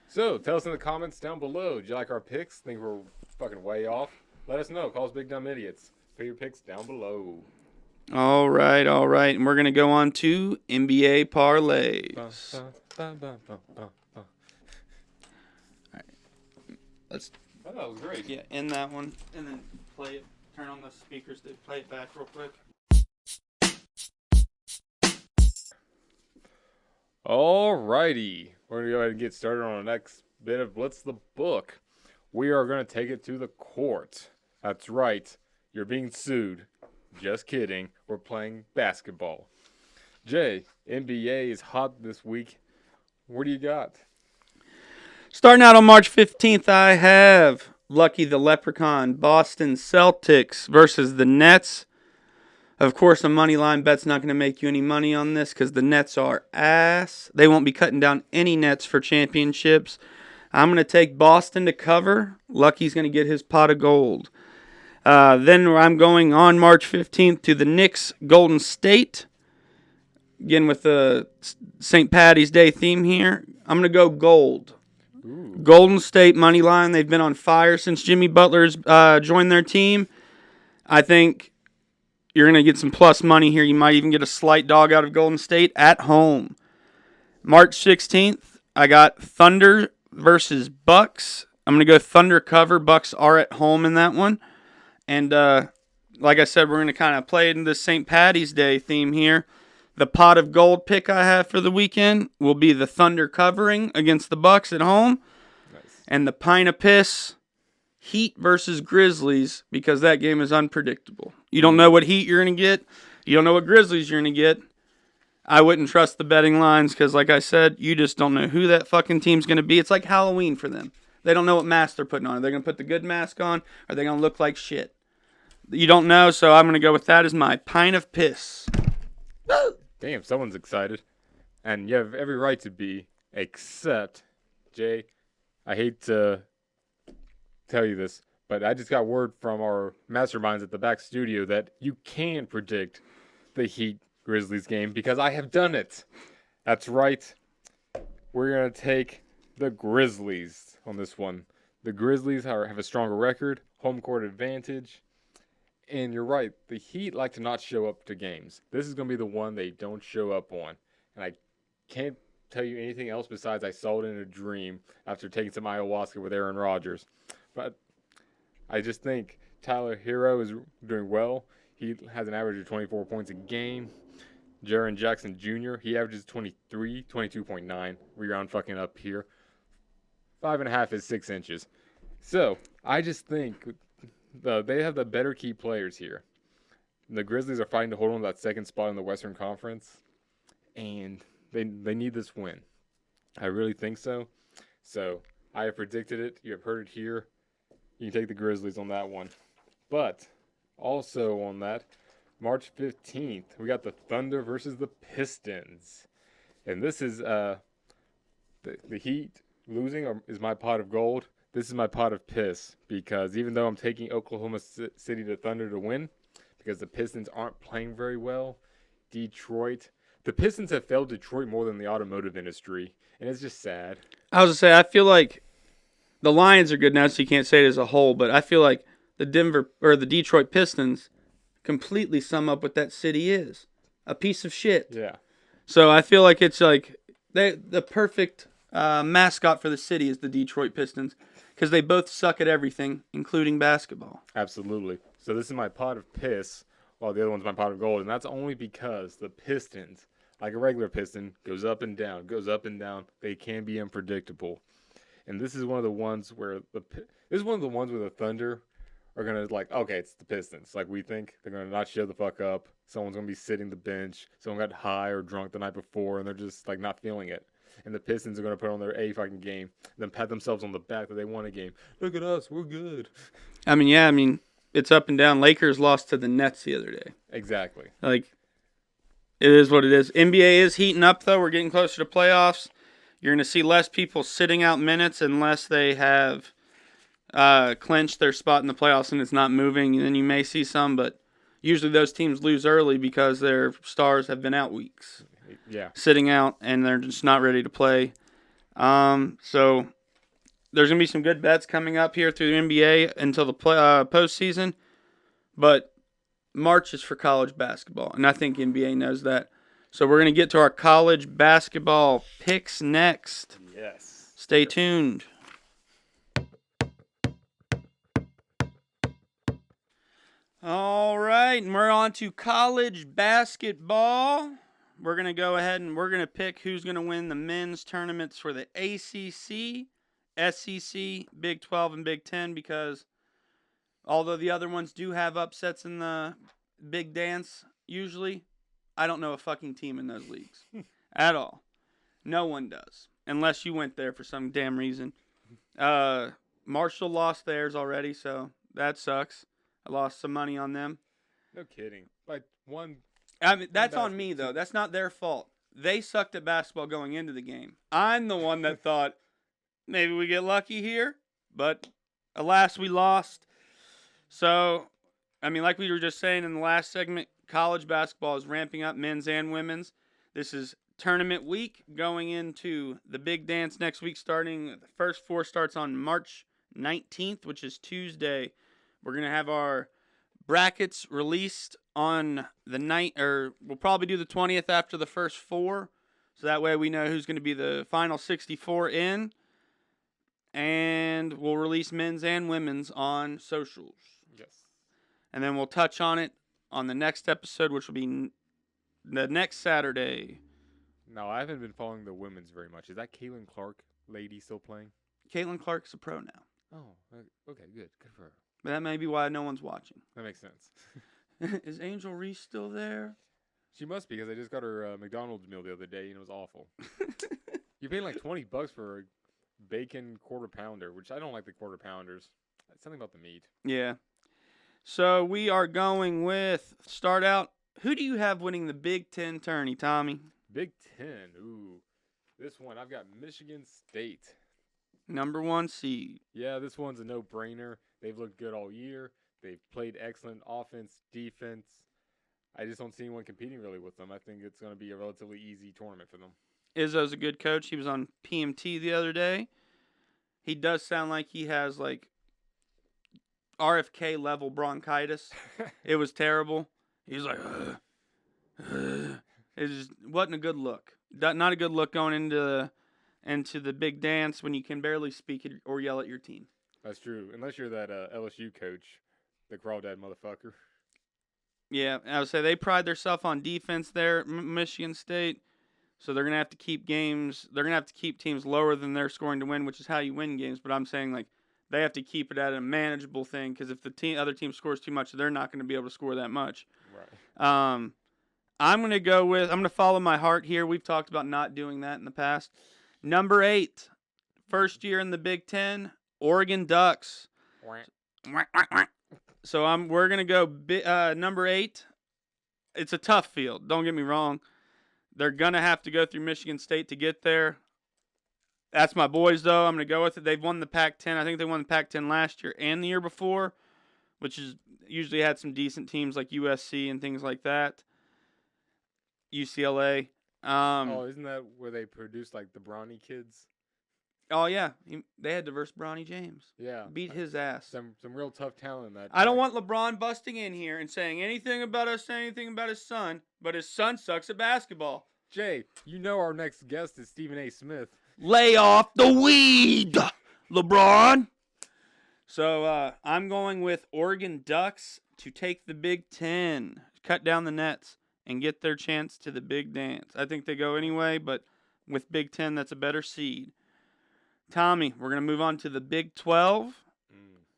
S1: So, tell us in the comments down below. Do you like our picks? Think we're fucking way off? Let us know. Call us Big Dumb Idiots. Put your picks down below. All
S2: right. And we're going to go on to NBA parlays.
S1: All right.
S2: Let's.
S1: Oh, that was great.
S2: Yeah, end that one. And then play it. Turn on the speakers to play it back real quick.
S1: Alrighty. We're going to go ahead and get started on the next bit of Blitz the Book. We are going to take it to the court. That's right. You're being sued. Just kidding. We're playing basketball. Jay, NBA is hot this week. What do you got?
S2: Starting out on March 15th, I have Lucky the Leprechaun, Boston Celtics versus the Nets. Of course, a money line bet's not going to make you any money on this because the Nets are ass. They won't be cutting down any nets for championships. I'm going to take Boston to cover. Lucky's going to get his pot of gold. Then I'm going on March 15th to the Knicks Golden State. Again, with the St. Patty's Day theme here. I'm going to go gold.
S1: Ooh.
S2: Golden State money line. They've been on fire since Jimmy Butler's joined their team. I think you're going to get some plus money here. You might even get a slight dog out of Golden State at home. March 16th, I got Thunder versus Bucks. I'm going to go Thunder cover. Bucks are at home in that one. And like I said, we're going to kind of play it in the St. Patty's Day theme here. The pot of gold pick I have for the weekend will be the Thunder covering against the Bucks at home.
S1: Nice.
S2: And the pint of piss, Heat versus Grizzlies, because that game is unpredictable. You don't know what Heat you're going to get. You don't know what Grizzlies you're going to get. I wouldn't trust the betting lines because, like I said, you just don't know who that fucking team's going to be. It's like Halloween for them. They don't know what mask they're putting on. Are they going to put the good mask on? Or are they going to look like shit? You don't know, so I'm going to go with that as my pint of piss.
S1: Damn, someone's excited. And you have every right to be, except, Jay, I hate to tell you this, but I just got word from our masterminds at the back studio that you can predict the Heat Grizzlies game because I have done it. That's right. We're going to take the Grizzlies on this one. The Grizzlies have a stronger record, home court advantage. And you're right, the Heat like to not show up to games. This is going to be the one they don't show up on. And I can't tell you anything else besides I saw it in a dream after taking some ayahuasca with Aaron Rodgers. But I just think Tyler Hero is doing well. He has an average of 24 points a game. Jaren Jackson Jr., he averages 23, 22.9. Rebound fucking up here. 5.5 is 6 inches. So, I just think they have the better key players here. The Grizzlies are fighting to hold on to that second spot in the Western Conference. And they need this win. I really think so. So, I have predicted it. You have heard it here. You can take the Grizzlies on that one. But, also on that, March 15th, we got the Thunder versus the Pistons. And this is the Heat losing is my pot of gold. This is my pot of piss because even though I'm taking Oklahoma City to Thunder to win because the Pistons aren't playing very well, Detroit, the Pistons have failed Detroit more than the automotive industry, and it's just sad.
S2: I was going to say, I feel like the Lions are good now, so you can't say it as a whole, but I feel like the Detroit Pistons completely sum up what that city is. A piece of shit.
S1: Yeah.
S2: So I feel like it's like the perfect mascot for the city is the Detroit Pistons because they both suck at everything, including basketball.
S1: Absolutely. So this is my pot of piss, while the other one's my pot of gold, and that's only because the Pistons, like a regular Piston, goes up and down, goes up and down. They can be unpredictable. And this is one of the ones where the Thunder are going to, like, okay, it's the Pistons. Like, we think they're going to not show the fuck up. Someone's going to be sitting the bench. Someone got high or drunk the night before, and they're just, like, not feeling it. And the Pistons are going to put on their A fucking game, then pat themselves on the back that they won a game. Look at us, we're good.
S2: I mean, it's up and down. Lakers lost to the Nets the other day.
S1: Exactly.
S2: Like, it is what it is. NBA is heating up, though. We're getting closer to playoffs. You're going to see less people sitting out minutes unless they have clinched their spot in the playoffs and it's not moving. And then you may see some, but usually those teams lose early because their stars have been out weeks.
S1: Yeah.
S2: Sitting out, and they're just not ready to play. So there's going to be some good bets coming up here through the NBA until the postseason. But March is for college basketball, and I think NBA knows that. So we're going to get to our college basketball picks next.
S1: Yes.
S2: Stay tuned. All right, and we're on to college basketball. We're going to go ahead and we're going to pick who's going to win the men's tournaments for the ACC, SEC, Big 12, and Big 10 because although the other ones do have upsets in the big dance usually, I don't know a fucking team in those leagues at all. No one does unless you went there for some damn reason. Marshall lost theirs already, so that sucks. I lost some money on them.
S1: No kidding. Like one.
S2: I mean, that's on me, though. That's not their fault. They sucked at basketball going into the game. I'm the one that thought, maybe we get lucky here. But alas, we lost. So, I mean, like we were just saying in the last segment, college basketball is ramping up, men's and women's. This is tournament week going into the big dance next week starting. The first four starts on March 19th, which is Tuesday. We're going to have our brackets released on the night, or we'll probably do the 20th after the first four. So that way we know who's going to be the final 64 in. And we'll release men's and women's on socials.
S1: Yes.
S2: and then we'll touch on it on the next episode, which will be the next Saturday.
S1: No, I haven't been following the women's very much. Is that Caitlin Clark lady still playing?
S2: Caitlin Clark's a pro now.
S1: Oh, okay, good. Good for her.
S2: But that may be why no one's watching.
S1: That makes sense.
S2: Is Angel Reese still there?
S1: She must be, because I just got her McDonald's meal the other day, and it was awful. You're paying like $20 for a bacon quarter pounder, which I don't like the quarter pounders. It's something about the meat.
S2: Yeah. So we are going with, start out, who do you have winning the Big Ten tourney, Tommy?
S1: Big Ten. Ooh. This one, I've got Michigan State.
S2: Number 1 seed.
S1: Yeah, this one's a no-brainer. They've looked good all year. They've played excellent offense, defense. I just don't see anyone competing really with them. I think it's going to be a relatively easy tournament for them.
S2: Izzo's a good coach. He was on PMT the other day. He does sound like he has, like, RFK level bronchitis. It was terrible. He was like, it just wasn't a good look. Not a good look going into the big dance when you can barely speak or yell at your team.
S1: That's true. Unless you're that LSU coach, the crawdad motherfucker.
S2: Yeah, I would say they pride themselves on defense there, Michigan State. So they're gonna have to keep games. They're gonna have to keep teams lower than they're scoring to win, which is how you win games. But I'm saying, like, they have to keep it at a manageable thing, because if the other team scores too much, they're not going to be able to score that much.
S1: Right.
S2: I'm going to follow my heart here. We've talked about not doing that in the past. Number 8, first year in the Big Ten, Oregon Ducks. So we're going to go number 8. It's a tough field. Don't get me wrong. They're going to have to go through Michigan State to get there. That's my boys, though. I'm going to go with it. They've won the Pac-10. I think they won the Pac-10 last year and the year before, which is usually had some decent teams like USC and things like that. UCLA.
S1: Isn't that where they produced, like, the Bronny kids?
S2: Oh, yeah. They had diverse Bronny James.
S1: Yeah.
S2: Beat his ass.
S1: Some real tough talent in that.
S2: I don't want LeBron busting in here and saying anything about his son, but his son sucks at basketball.
S1: Jay, you know our next guest is Stephen A. Smith.
S2: Lay off the weed, LeBron. So I'm going with Oregon Ducks to take the Big Ten, cut down the nets, and get their chance to the big dance. I think they go anyway, but with Big Ten, that's a better seed. Tommy, we're going to move on to the Big 12,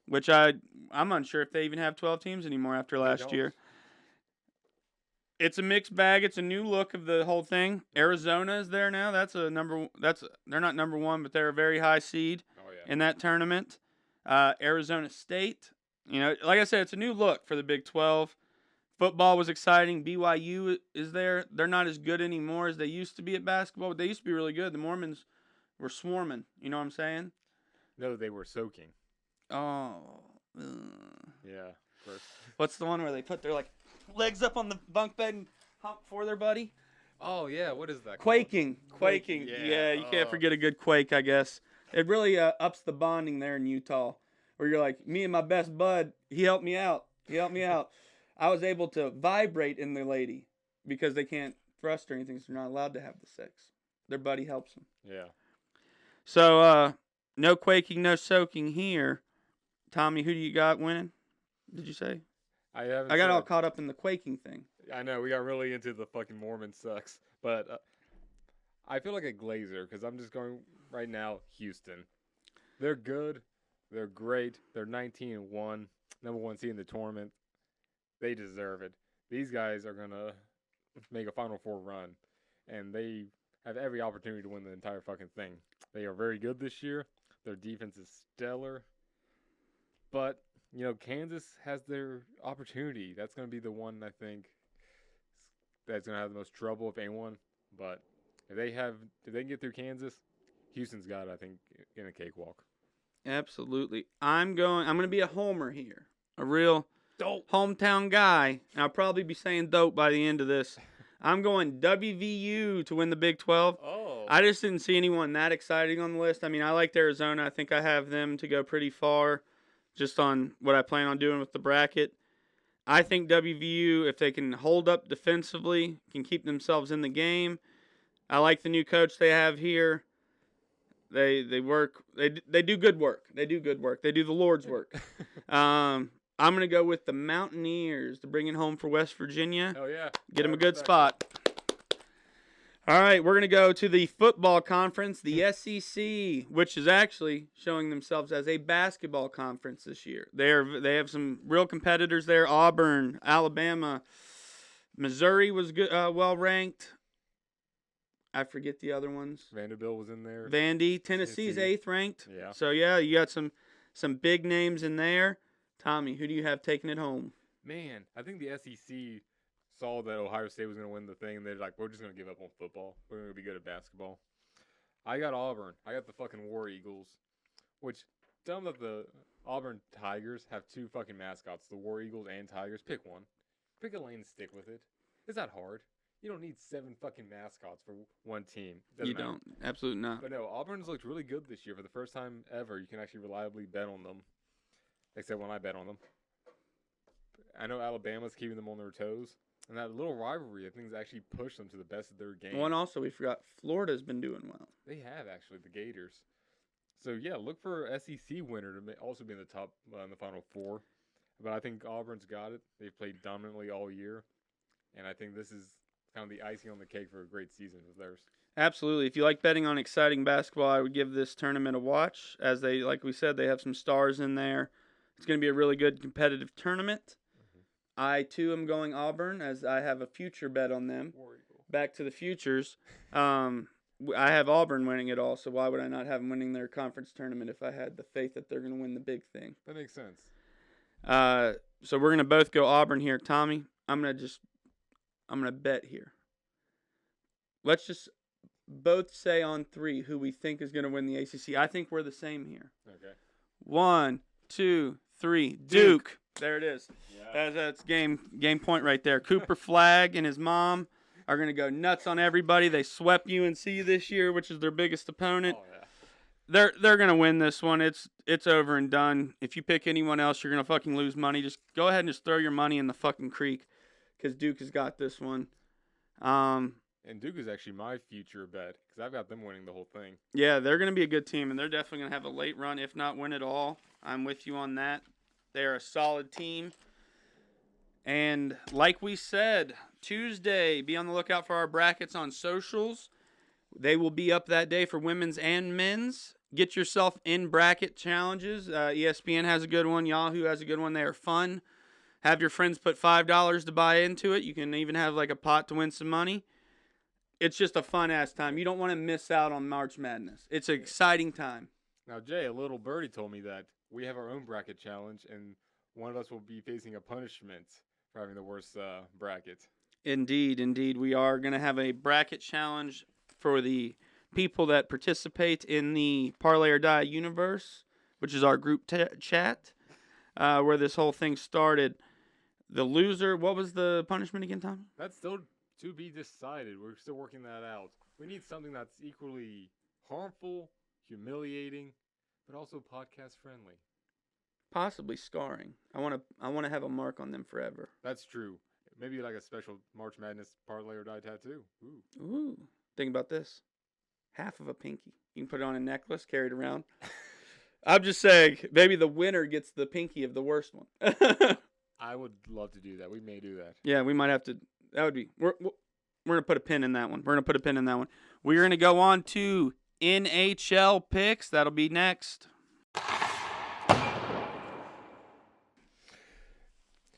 S2: which I'm unsure if they even have 12 teams anymore after last year. It's a mixed bag. It's a new look of the whole thing. Arizona is there now. They're not number 1, but they're a very high seed in that tournament. Arizona State, like I said, it's a new look for the Big 12. Football was exciting. BYU is there. They're not as good anymore as they used to be at basketball, but they used to be really good. The Mormons were swarming. You know what I'm saying?
S1: No, they were soaking.
S2: Oh.
S1: Yeah, of course.
S2: What's the one where they put their legs up on the bunk bed and hump for their buddy?
S1: Oh, yeah. What is that called?
S2: Quaking.
S1: Yeah,
S2: You can't forget a good quake, I guess. It really ups the bonding there in Utah, where you're like, me and my best bud, he helped me out. I was able to vibrate in the lady because they can't thrust or anything, so they're not allowed to have the sex. Their buddy helps them.
S1: Yeah.
S2: So, no quaking, no soaking here. Tommy, who do you got winning? Did you say?
S1: I
S2: got all caught up in the quaking thing.
S1: I know, we got really into the fucking Mormon sucks. But I feel like a Glazer, because I'm just going right now, Houston. They're good. They're great. They're 19-1. Number 1 seed in the tournament. They deserve it. These guys are going to make a Final Four run. And they have every opportunity to win the entire fucking thing. They are very good this year. Their defense is stellar. But, Kansas has their opportunity. That's going to be the one, I think, that's going to have the most trouble, if anyone. But if they can get through Kansas, Houston's got it, I think, in a cakewalk.
S2: Absolutely. I'm going to be a homer here. A real
S1: dope
S2: hometown guy. And I'll probably be saying dope by the end of this. I'm going WVU to win the Big 12.
S1: Oh.
S2: I just didn't see anyone that exciting on the list. I mean, I liked Arizona. I think I have them to go pretty far just on what I plan on doing with the bracket. I think WVU, if they can hold up defensively, can keep themselves in the game. I like the new coach they have here. They work. They do good work. They do the Lord's work. I'm going to go with the Mountaineers to bring it home for West Virginia.
S1: Oh, yeah.
S2: Get them a good spot. All right, we're going to go to the football conference, the SEC, which is actually showing themselves as a basketball conference this year. They have some real competitors there. Auburn, Alabama, Missouri was good, well ranked. I forget the other ones.
S1: Vanderbilt was in there.
S2: Vandy, Tennessee's 8th ranked.
S1: Yeah.
S2: So yeah, you got some big names in there. Tommy, who do you have taking it home?
S1: Man, I think the SEC saw that Ohio State was going to win the thing, and they're like, we're just going to give up on football. We're going to be good at basketball. I got Auburn. I got the fucking War Eagles, which tell them that the Auburn Tigers have 2 fucking mascots, the War Eagles and Tigers. Pick one. Pick a lane and stick with it. It's not hard. You don't need 7 fucking mascots for one team.
S2: You don't. Absolutely not.
S1: But no, Auburn's looked really good this year. For the first time ever, you can actually reliably bet on them. Except when I bet on them. I know Alabama's keeping them on their toes. And that little rivalry, I think, has actually pushed them to the best of their game.
S2: One also, we forgot, Florida's been doing well.
S1: They have, actually, the Gators. So, yeah, look for SEC winner to also be in the top, in the Final Four. But I think Auburn's got it. They've played dominantly all year. And I think this is kind of the icing on the cake for a great season of theirs.
S2: Absolutely. If you like betting on exciting basketball, I would give this tournament a watch. As they, like we said, they have some stars in there. It's going to be a really good competitive tournament. I, too, am going Auburn, as I have a future bet on them. Back to the futures. I have Auburn winning it all, so why would I not have them winning their conference tournament if I had the faith that they're going to win the big thing?
S1: That makes sense.
S2: So we're going to both go Auburn here. Tommy, I'm going to bet here. Let's just both say on 3 who we think is going to win the ACC. I think we're the same here.
S1: Okay.
S2: 1, 2, 3. Duke. There it is.
S1: Yeah.
S2: That's game point right there. Cooper Flagg and his mom are going to go nuts on everybody. They swept UNC this year, which is their biggest opponent.
S1: Oh, yeah.
S2: They're going to win this one. It's over and done. If you pick anyone else, you're going to fucking lose money. Just go ahead and just throw your money in the fucking creek because Duke has got this one.
S1: And Duke is actually my future bet because I've got them winning the whole thing.
S2: Yeah, they're going to be a good team, and they're definitely going to have a late run, if not win it all. I'm with you on that. They're a solid team. And like we said, Tuesday, be on the lookout for our brackets on socials. They will be up that day for women's and men's. Get yourself in bracket challenges. ESPN has a good one. Yahoo has a good one. They are fun. Have your friends put $5 to buy into it. You can even have like a pot to win some money. It's just a fun-ass time. You don't want to miss out on March Madness. It's an exciting time.
S1: Now, Jay, a little birdie told me that we have our own bracket challenge, and one of us will be facing a punishment for having the worst bracket.
S2: Indeed. We are going to have a bracket challenge for the people that participate in the Parlay or Die universe, which is our group chat, where this whole thing started. The loser, what was the punishment again, Tom?
S1: That's still to be decided. We're still working that out. We need something that's equally harmful, humiliating, but also podcast friendly.
S2: Possibly scarring. I want to have a mark on them forever.
S1: That's true. Maybe like a special March Madness Parlay or Die tattoo.
S2: Ooh. Think about this. Half of a pinky. You can put it on a necklace, carry it around. I'm just saying, maybe the winner gets the pinky of the worst one.
S1: I would love to do that. We may do that.
S2: Yeah, we might have to. That would be. We're gonna put a pin in that one. We're gonna go on to NHL picks. That'll be next.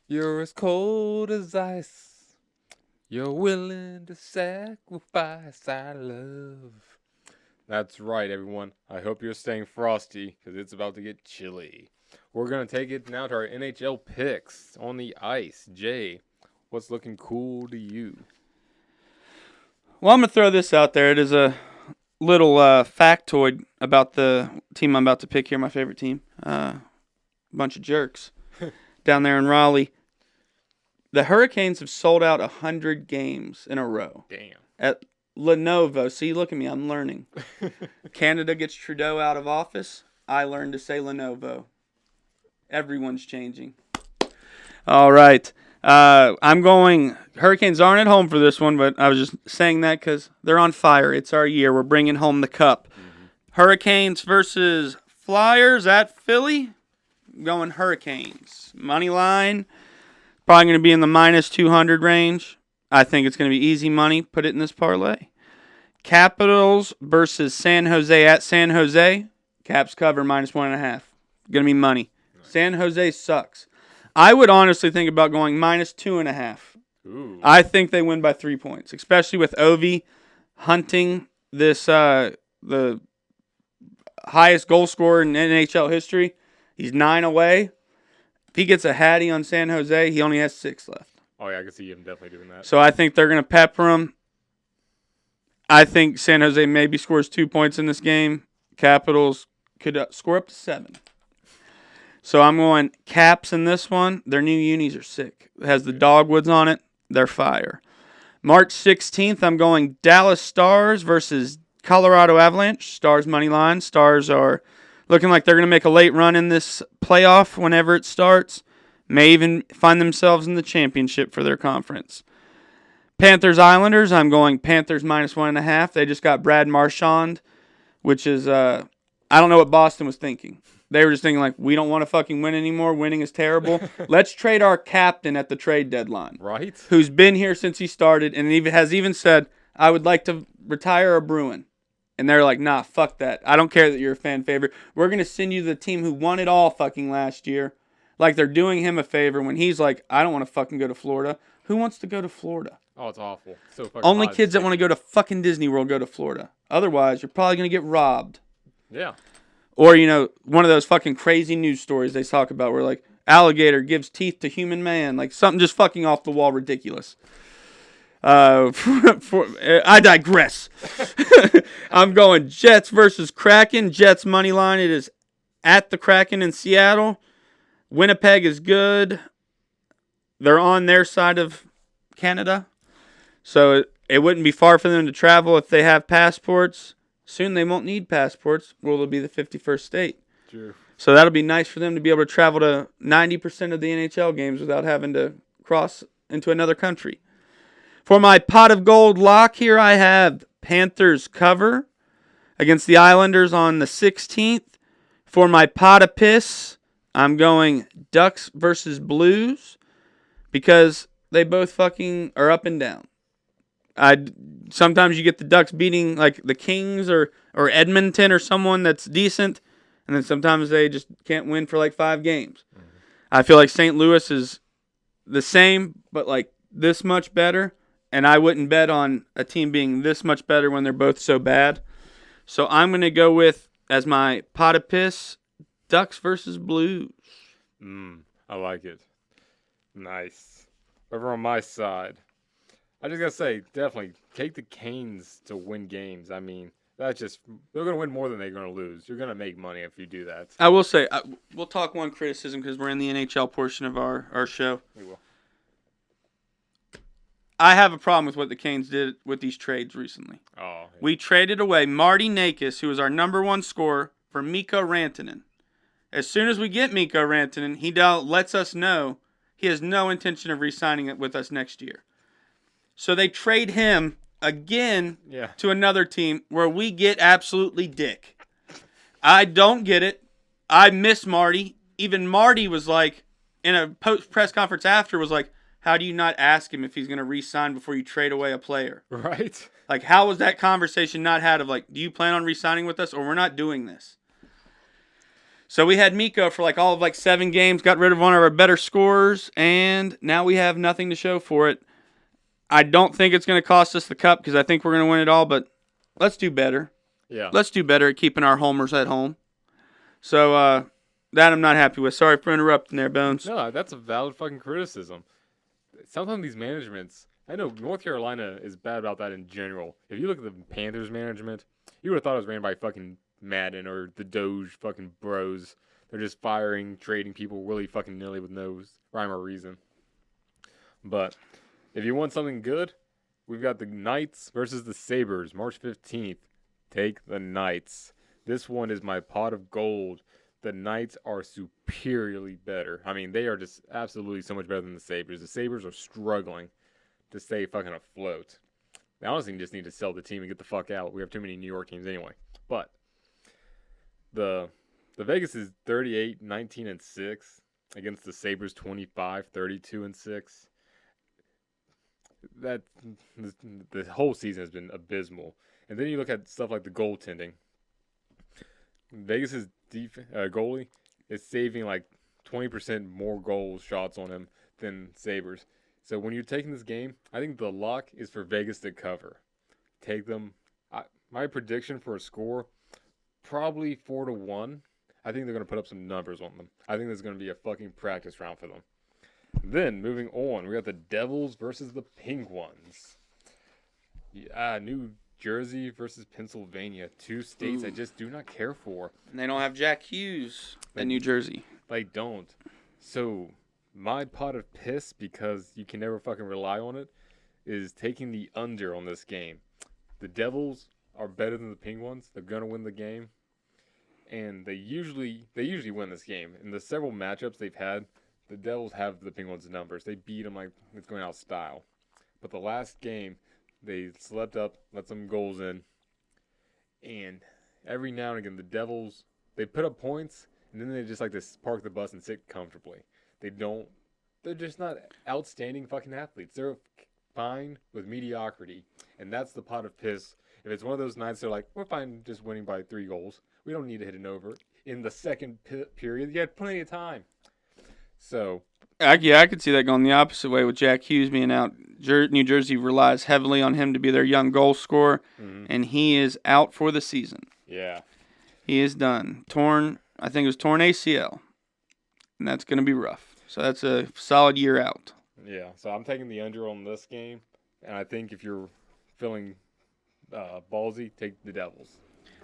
S1: You're as cold as ice. You're willing to sacrifice our love. That's right, everyone. I hope you're staying frosty because it's about to get chilly. We're going to take it now to our NHL picks on the ice. Jay, what's looking cool to you?
S2: Well, I'm going to throw this out there. It is a little factoid about the team I'm about to pick here, my favorite team. Bunch of jerks down there in Raleigh. The Hurricanes have sold out 100 games in a row.
S1: Damn.
S2: At Lenovo. See, look at me. I'm learning. Canada gets Trudeau out of office. I learned to say Lenovo. Everyone's changing. All right. I'm going. Hurricanes aren't at home for this one, but I was just saying that because they're on fire. It's our year. We're bringing home the cup. Mm-hmm. Hurricanes versus Flyers at Philly. going Hurricanes. Money line, probably going to be in the minus 200 range. I think it's going to be easy money. Put it in this parlay. Capitals versus San Jose at San Jose. Caps cover minus 1.5. Going to be money. Nice. San Jose sucks. I would honestly think about going minus 2.5.
S1: Ooh.
S2: I think they win by 3 points, especially with Ovi hunting this the highest goal scorer in NHL history. He's 9 away. If he gets a hattie on San Jose, he only has 6 left.
S1: Oh, yeah, I can see him definitely doing that.
S2: So I think they're going to pepper him. I think San Jose maybe scores 2 points in this game. Capitals could score up to 7. So I'm going Caps in this one. Their new unis are sick. It has the dogwoods on it. They're fire. March 16th, I'm going Dallas Stars versus Colorado Avalanche. Stars money line. Stars are looking like they're going to make a late run in this playoff whenever it starts. May even find themselves in the championship for their conference. Panthers Islanders, I'm going Panthers minus 1.5. They just got Brad Marchand, which is, I don't know what Boston was thinking. They were just thinking, like, we don't want to fucking win anymore. Winning is terrible. Let's trade our captain at the trade deadline.
S1: Right.
S2: Who's been here since he started and has even said, I would like to retire a Bruin. And they're like, nah, fuck that. I don't care that you're a fan favorite. We're going to send you the team who won it all fucking last year. Like they're doing him a favor when he's like, I don't want to fucking go to Florida. Who wants to go to Florida?
S1: Oh, it's awful. So fucking
S2: Only
S1: hot.
S2: kids that want to go to fucking Disney World go to Florida. Otherwise, you're probably going to get robbed.
S1: Yeah.
S2: Or, one of those fucking crazy news stories they talk about where, like, alligator gives teeth to human man. Like, something just fucking off the wall ridiculous. I digress. I'm going Jets versus Kraken. Jets money line. It is at the Kraken in Seattle. Winnipeg is good. They're on their side of Canada. So it wouldn't be far for them to travel if they have passports. Soon they won't need passports. Well, it'll be the 51st state.
S1: True.
S2: So that'll be nice for them to be able to travel to 90% of the NHL games without having to cross into another country. For my pot of gold lock here, I have Panthers cover against the Islanders on the 16th. For my pot of piss, I'm going Ducks versus Blues because they both fucking are up and down. Sometimes you get the Ducks beating like the Kings or Edmonton or someone that's decent, and then sometimes they just can't win for like 5 games. Mm-hmm. I feel like St. Louis is the same, but like this much better, and I wouldn't bet on a team being this much better when they're both so bad. So I'm going to go with, as my pot of piss, Ducks versus Blues.
S1: I like it. Nice. Over on my side, I just gotta say, definitely take the Canes to win games. I mean, they're gonna win more than they're gonna lose. You're gonna make money if you do that.
S2: I will say, we'll talk one criticism because we're in the NHL portion of our show.
S1: We will.
S2: I have a problem with what the Canes did with these trades recently.
S1: Oh. Yeah.
S2: We traded away Marty Nakis, who was our number 1 scorer, for Mikko Rantanen. As soon as we get Mikko Rantanen, he lets us know he has no intention of re-signing it with us next year. So they trade him again to another team where we get absolutely dick. I don't get it. I miss Marty. Even Marty was like, in a post-press conference after, was like, how do you not ask him if he's going to re-sign before you trade away a player?
S1: Right.
S2: Like, how was that conversation not had of like, do you plan on re-signing with us or we're not doing this? So we had Mikko for like all of like 7 games, got rid of one of our better scorers, and now we have nothing to show for it. I don't think it's going to cost us the cup because I think we're going to win it all, but let's do better.
S1: Yeah.
S2: Let's do better at keeping our homers at home. So that I'm not happy with. Sorry for interrupting there, Bones.
S1: No, that's a valid fucking criticism. Sometimes these managements, I know North Carolina is bad about that in general. If you look at the Panthers management, you would have thought it was ran by fucking Madden or the Doge fucking bros. They're just firing, trading people really fucking nilly with no rhyme or reason. But if you want something good, we've got the Knights versus the Sabres, March 15th. Take the Knights. This one is my pot of gold. The Knights are superiorly better. I mean, they are just absolutely so much better than the Sabres. The Sabres are struggling to stay fucking afloat. They honestly just need to sell the team and get the fuck out. We have too many New York teams anyway. But the The Vegas is 38, 19, and 6 against the Sabres 25, 32, and 6. That the whole season has been abysmal. And then you look at stuff like the goaltending. Vegas's goalie is saving like 20% more goals shots on him than Sabres. So when you're taking this game, I think the lock is for Vegas to cover. Take them. My prediction for a score, probably 4-1. I think they're going to put up some numbers on them. I think there's going to be a fucking practice round for them. Then, moving on, we got the Devils versus the Penguins. New Jersey versus Pennsylvania. Two states I just do not care for.
S2: And they don't have Jack Hughes in New Jersey.
S1: They don't. So, my pot of piss, because you can never fucking rely on it, is taking the under on this game. The Devils are better than the Penguins. They're going to win the game. And they usually win this game. In the several matchups they've had, the Devils have the Penguins' numbers. They beat them like it's going out of style. But the last game, they slept up, let some goals in. And every now and again, the Devils, they put up points, and then they just like to park the bus and sit comfortably. They're just not outstanding fucking athletes. They're fine with mediocrity. And that's the pot of piss. If it's one of those nights they're like, we're fine just winning by 3 goals. We don't need to hit an over. In the second period, you had plenty of time. So,
S2: I could see that going the opposite way with Jack Hughes being out. New Jersey relies heavily on him to be their young goal scorer, and he is out for the season.
S1: Yeah.
S2: He is done. I think it was torn ACL, and that's going to be rough. So that's a solid year out.
S1: Yeah, so I'm taking the under on this game, and I think if you're feeling ballsy, take the Devils.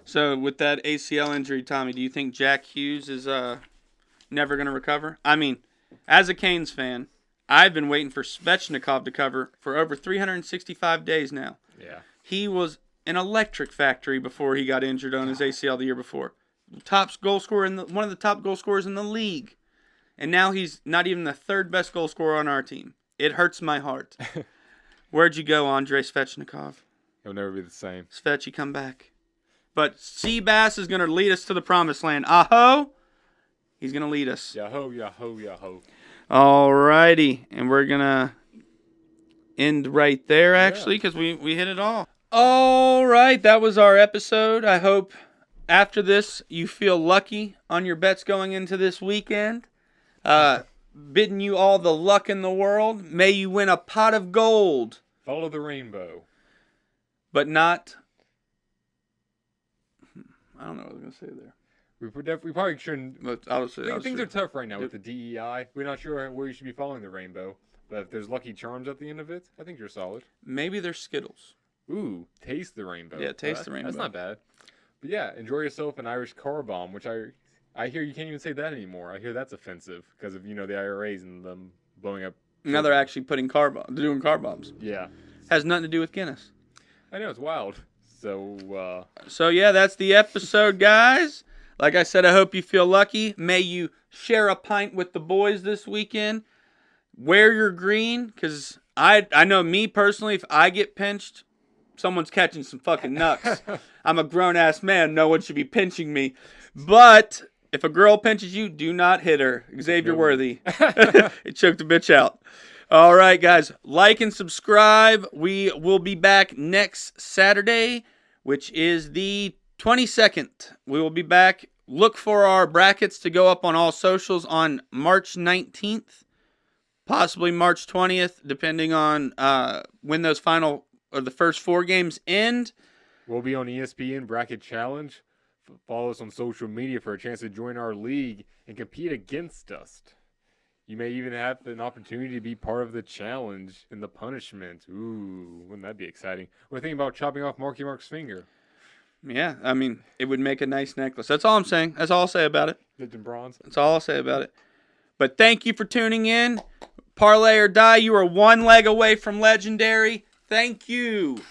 S2: So with that ACL injury, Tommy, do you think Jack Hughes is never going to recover? I mean, as a Canes fan, I've been waiting for Svechnikov to cover for over 365 days now.
S1: Yeah.
S2: He was an electric factory before he got injured on his ACL the year before. Top goal scorer one of the top goal scorers in the league. And now he's not even the third best goal scorer on our team. It hurts my heart. Where'd you go, Andrei Svechnikov?
S1: He'll never be the same.
S2: Svechy, come back. But Seabass is going to lead us to the promised land. Aho! He's going to lead us.
S1: Yahoo, yahoo, yahoo.
S2: All righty. And we're going to end right there, actually, because we hit it all. All right. That was our episode. I hope after this you feel lucky on your bets going into this weekend. Bidding you all the luck in the world. May you win a pot of gold.
S1: Follow the rainbow.
S2: But not... I don't know what I was going to say there.
S1: We probably shouldn't. Things are tough right now with the DEI. We're not sure where you should be following the rainbow. But if there's Lucky Charms at the end of it, I think you're solid.
S2: Maybe they're Skittles.
S1: Ooh, taste the rainbow.
S2: Yeah, taste the rainbow.
S1: That's not bad. But yeah, enjoy yourself an Irish car bomb, which I hear you can't even say that anymore. I hear that's offensive because of, the IRAs and them blowing up.
S2: Now they're actually doing car bombs.
S1: Yeah.
S2: Has nothing to do with Guinness.
S1: I know, it's wild. So
S2: yeah, that's the episode, guys. Like I said, I hope you feel lucky. May you share a pint with the boys this weekend. Wear your green, because I know me personally, if I get pinched, someone's catching some fucking nuts. I'm a grown-ass man. No one should be pinching me. But if a girl pinches you, do not hit her. Xavier Worthy. It choked the bitch out. All right, guys. Like and subscribe. We will be back next Saturday, which is the 22nd. We will be back. Look for our brackets to go up on all socials on March 19th, possibly March 20th, depending on when those the first 4 games end.
S1: We'll be on ESPN Bracket Challenge. Follow us on social media for a chance to join our league and compete against us. You may even have an opportunity to be part of the challenge and the punishment. Ooh, wouldn't that be exciting? We're thinking about chopping off Marky Mark's finger.
S2: Yeah, I mean, it would make a nice necklace. That's all I'm saying. That's all I'll say about it.
S1: Dipped in bronze.
S2: That's all I'll say about it. But thank you for tuning in. Parlay or die, you are 1 leg away from legendary. Thank you.